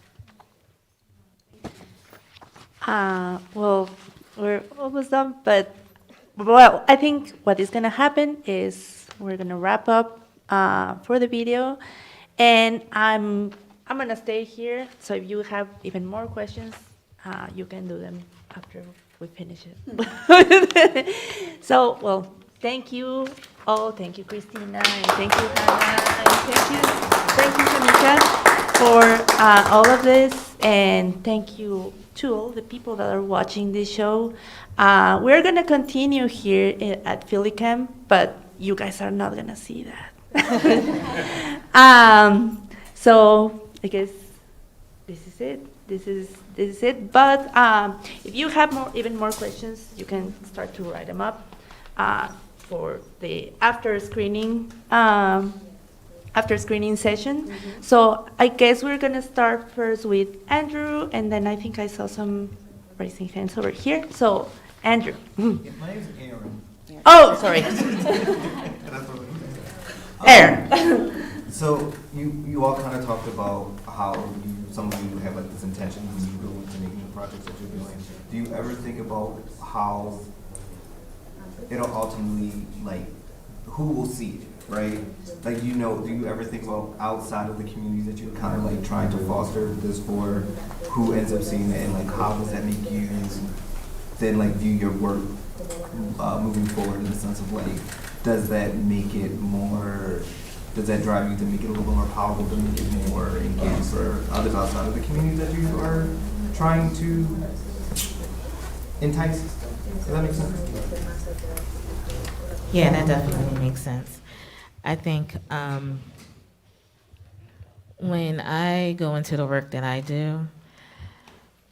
Well, we're almost done, but I think what is going to happen is we're going to wrap up for the video, and I'm going to stay here, so if you have even more questions, you can do them after we finish it. So, well, thank you all. Thank you, Christina, and thank you, Hannah, and thank you, Shamika, for all of this, and thank you to all the people that are watching this show. We're going to continue here at PhillyCAM, but you guys are not going to see that. So I guess this is it. This is it. But if you have even more questions, you can start to write them up for the after screening session. Mm-hmm. So I guess we're gonna start first with Andrew, and then I think I saw some raising hands over here. So Andrew. Yeah, my name's Aaron. Oh, sorry. Aaron. So you all kind of talked about how some of you have this intention when you go into making the projects that you're doing. Do you ever think about how it'll ultimately, who will see it, right? Do you ever think about outside of the communities that you're kind of trying to foster this for, who ends up seeing it, and how does that make you then view your work moving forward, in the sense of does that make it more? Does that drive you to make it a little bit more powerful, to make it more engaging for others outside of the community that you are trying to entice? Does that make sense? Yeah, that definitely makes sense. I think when I go into the work that I do,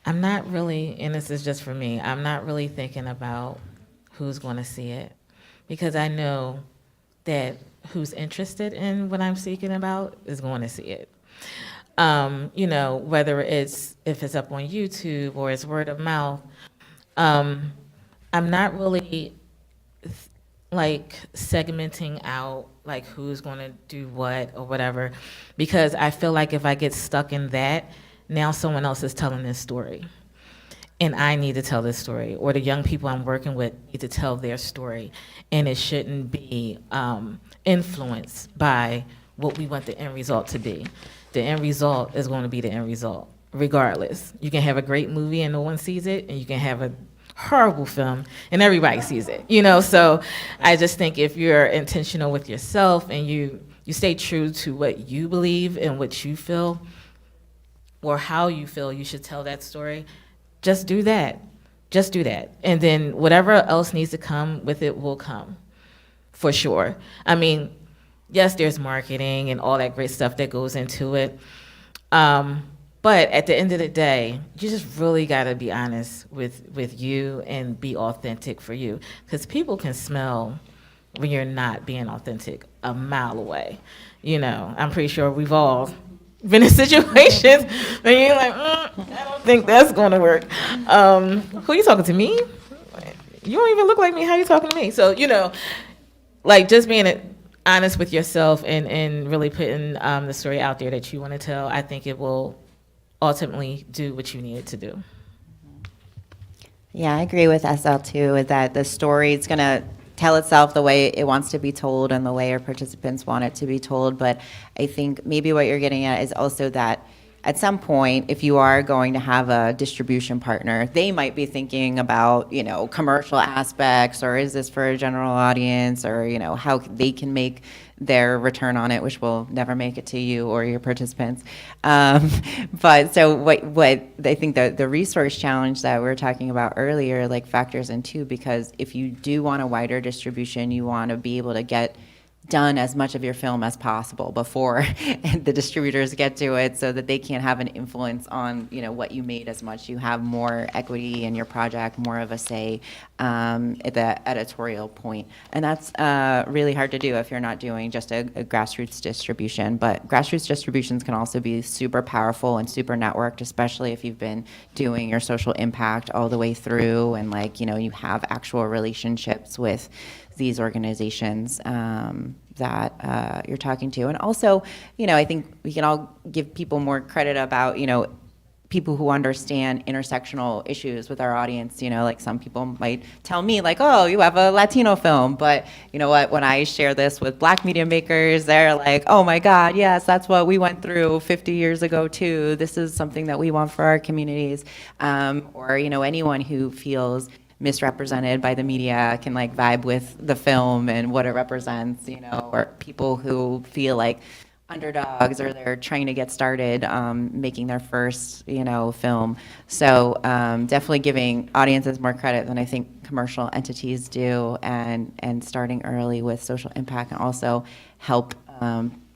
I'm not really, and this is just for me, I'm not really thinking about who's going to see it. because I know that who's interested in what I'm speaking about is going to see it. You know, whether if it's up on YouTube or it's word of mouth. I'm not really like segmenting out like who's going to do what or whatever, because I feel like if I get stuck in that, now someone else is telling this story. And I need to tell this story, or the young people I'm working with need to tell their story. And it shouldn't be influenced by what we want the end result to be. The end result is going to be the end result, regardless. You can have a great movie and no one sees it, and you can have a horrible film and everybody sees it, you know? So I just think if you're intentional with yourself and you stay true to what you believe and what you feel, or how you feel you should tell that story, just do that. Just do that. And then whatever else needs to come with it will come, for sure. I mean, yes, there's marketing and all that great stuff that goes into it. But at the end of the day, you just really got to be honest with you and be authentic for you. Because people can smell when you're not being authentic a mile away. You know, I'm pretty sure we've all been in situations where you're like, I don't think that's going to work. Who are you talking to, me? You don't even look like me. How are you talking to me? So, you know, like just being honest with yourself and really putting the story out there that you want to tell, I think it will ultimately do what you need it to do. Yeah, I agree with SL too, is that the story is going to tell itself the way it wants to be told and the way our participants want it to be told. But I think maybe what you're getting at is also that at some point, if you are going to have a distribution partner, they might be thinking about, you know, commercial aspects, or is this for a general audience, or, you know, how they can make their return on it, which will never make it to you or your participants. But so what I think the resource challenge that we were talking about earlier, like, factors in too, because if you do want a wider distribution, you want to be able to get done as much of your film as possible before the distributors get to it, so that they can't have an influence on, you know, what you made as much. You have more equity in your project, more of a say at the editorial point. And that's really hard to do if you're not doing just a grassroots distribution. But grassroots distributions can also be super powerful and super networked, especially if you've been doing your social impact all the way through, and, like, you know, you have actual relationships with these organizations that you're talking to. And also, you know, I think we can all give people more credit about, you know, people who understand intersectional issues with our audience. You know, like, some people might tell me, like, oh, you have a Latino film, but you know what, when I share this with Black media makers, they're like, oh my God, yes, that's what we went through 50 years ago too. This is something that we want for our communities. Or, you know, anyone who feels misrepresented by the media can, like, vibe with the film and what it represents, you know, or people who feel like underdogs, or they're trying to get started making their first, you know, film. So definitely giving audiences more credit than I think commercial entities do, and starting early with social impact, and also help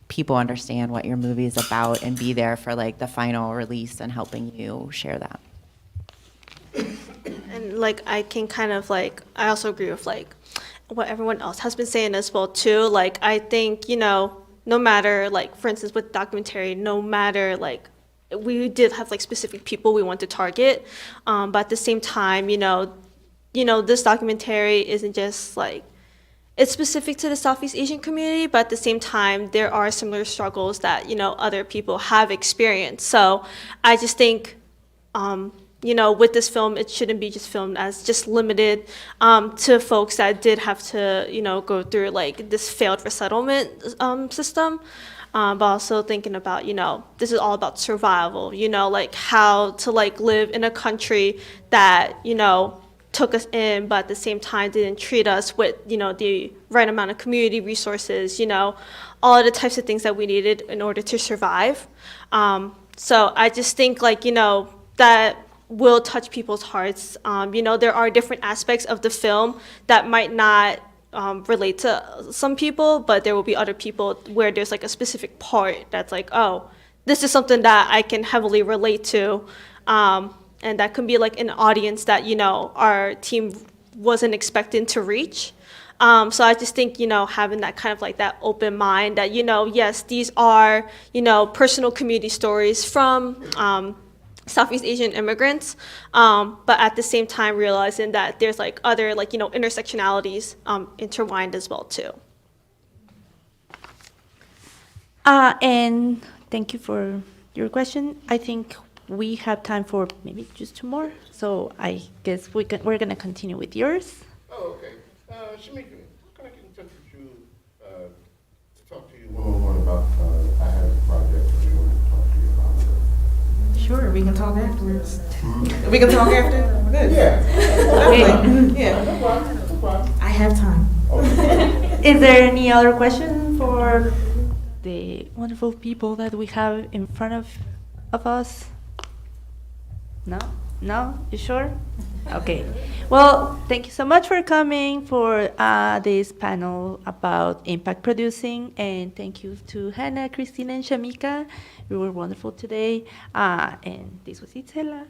people understand what your movie is about and be there for, like, the final release and helping you share that. And, like, I can kind of, like, I also agree with, like, what everyone else has been saying as well too. Like, I think, you know, no matter, like, for instance with documentary, no matter, like, we did have, like, specific people we want to target, but at the same time, you know, this documentary isn't just, like, it's specific to the Southeast Asian community, but at the same time, there are similar struggles that, you know, other people have experienced. So I just think, you know, with this film, it shouldn't be just filmed as just limited to folks that did have to, you know, go through, like, this failed resettlement system, but also thinking about, you know, this is all about survival, you know, like, how to, like, live in a country that, you know, took us in, but at the same time didn't treat us with, you know, the right amount of community resources, you know, all of the types of things that we needed in order to survive. So I just think, like, you know, that will touch people's hearts. You know, there are different aspects of the film that might not relate to some people, but there will be other people where there's, like, a specific part that's like, oh, this is something that I can heavily relate to. And that can be, like, an audience that, you know, our team wasn't expecting to reach. So I just think, having that kind of like that open mind that, yes, these are, personal community stories from Southeast Asian immigrants, but at the same time realizing that there's like other like, intersectionalities intertwined as well too. And thank you for your question. I think we have time for maybe just 2 more. So I guess we're going to continue with yours. Oh, okay. Shamika, how can I get in touch with you to talk to you one-on-one about, I have a project and we want to talk to you about it? Sure, we can talk afterwards. We can talk after? Good. Yeah. Definitely. Yeah. No problem. No problem. I have time. Is there any other question for the wonderful people that we have in front of us? No? No? You sure? Okay. Well, thank you so much for coming for this panel about impact producing, and thank you to Hannah, Christina, and Shamika. You were wonderful today. And this was Itzela.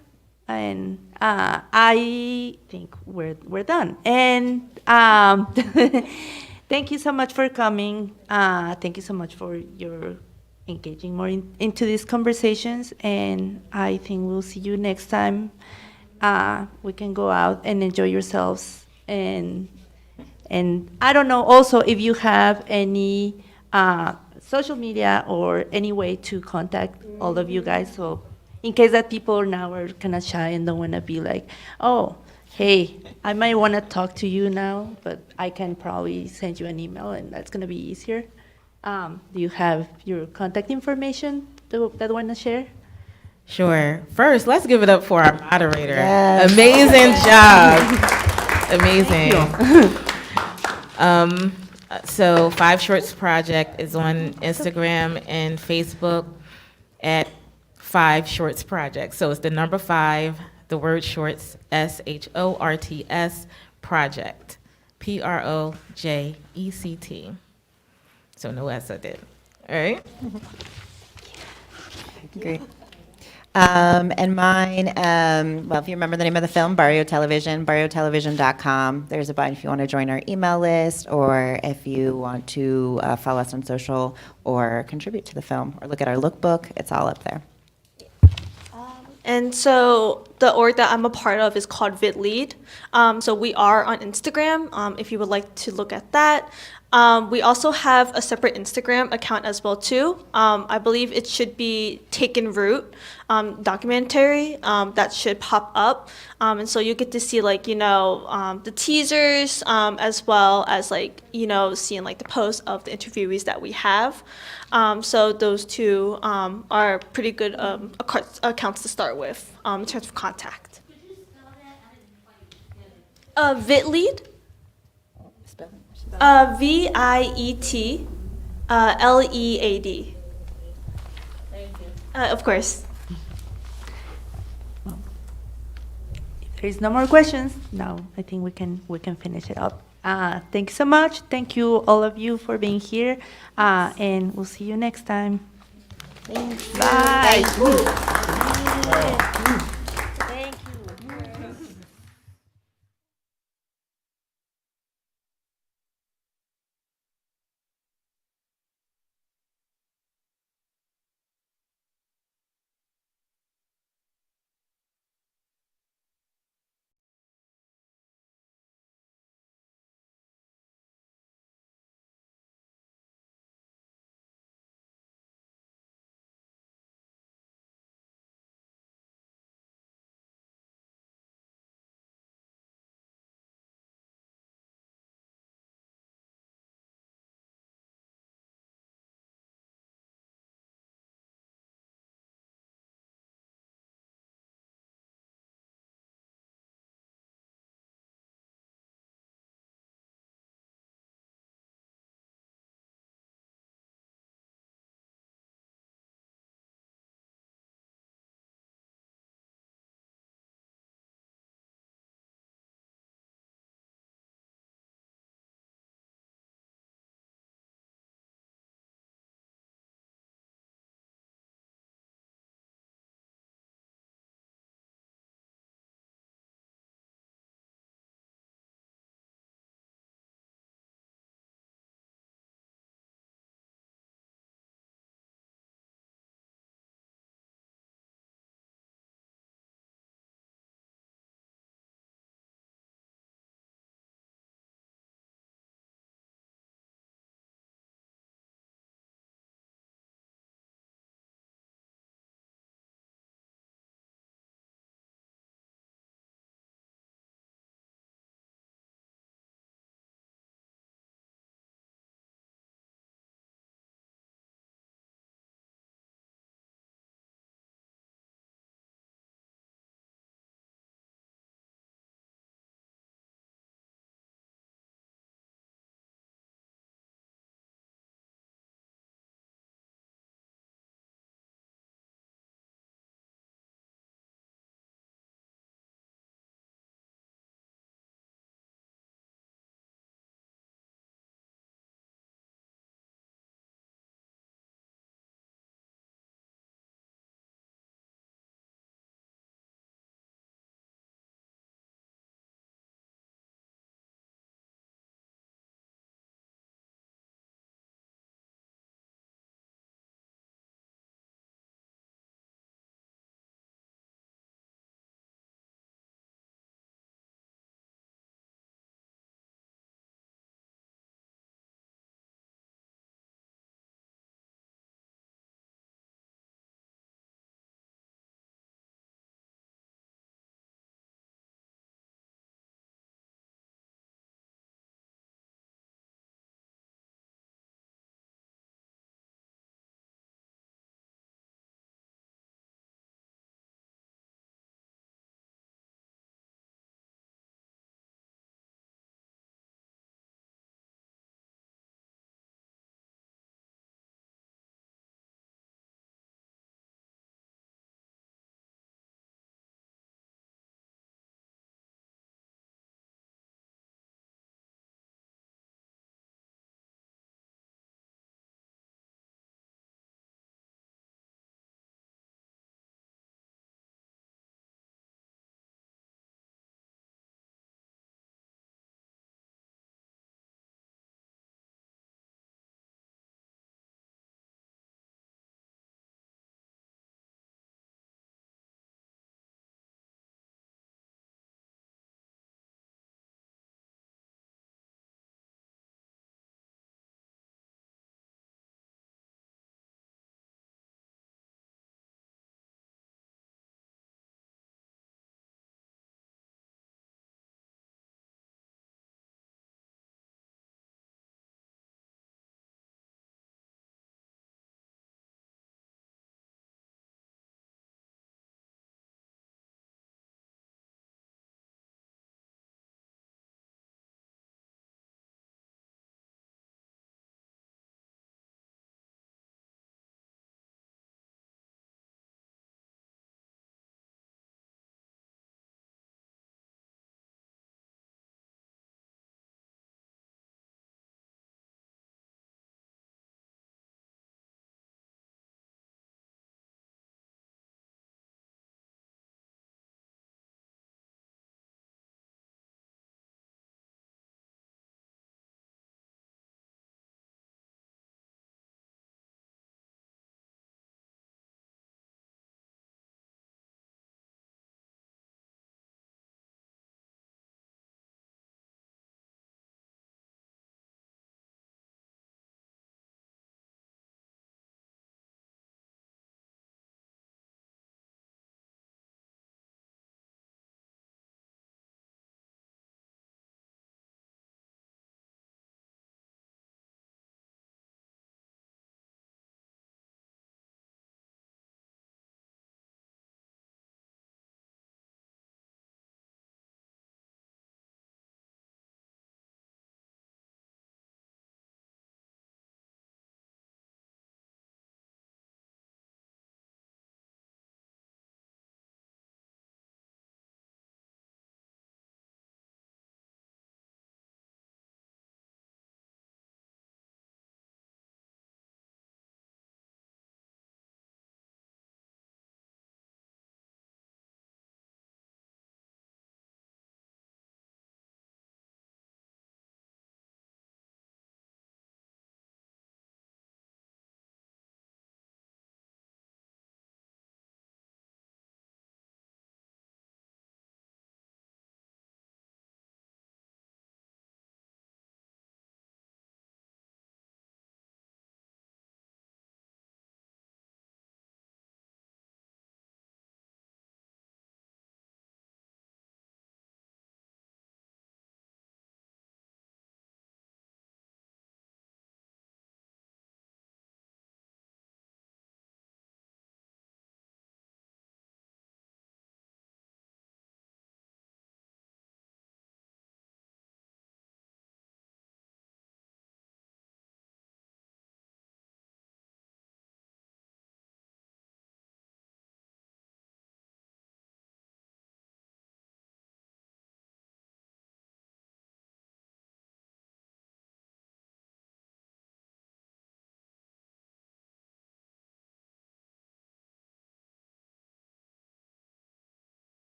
And I think we're done. And thank you so much for coming. Thank you so much for your engaging more into these conversations. And I think we'll see you next time. We can go out and enjoy yourselves. And I don't know also if you have any social media or any way to contact all of you guys. So in case that people now are kind of shy and don't want to be like, oh, hey, I might want to talk to you now, but I can probably send you an email and that's going to be easier. Do you have your contact information that want to share? Sure. First, let's give it up for our moderator. Yes. Amazing job. Amazing. So 5 Shorts Project is on Instagram and Facebook at 5 Shorts Project. So it's the number 5, the word shorts, SHORTS Project, PROJECT. So no S I did. All right. Great. And mine, well, if you remember the name of the film, Barrio Television, barriotelevision.com. There's a button if you want to join our email list, or if you want to follow us on social or contribute to the film, or look at our lookbook. It's all up there. And so the org that I'm a part of is called VidLead. So we are on Instagram, if you would like to look at that. We also have a separate Instagram account as well too. I believe it should be Taken Root documentary that should pop up. And so you get to see like, the teasers as well as like, seeing like the posts of the interviewees that we have. So those two are pretty good accounts to start with in terms of contact. VidLead. VIET LEAD. Thank you. Of course. If there's no more questions, now I think we can finish it up. Thank you so much. Thank you all of you for being here, and we'll see you next time. Thanks. Bye. Bye.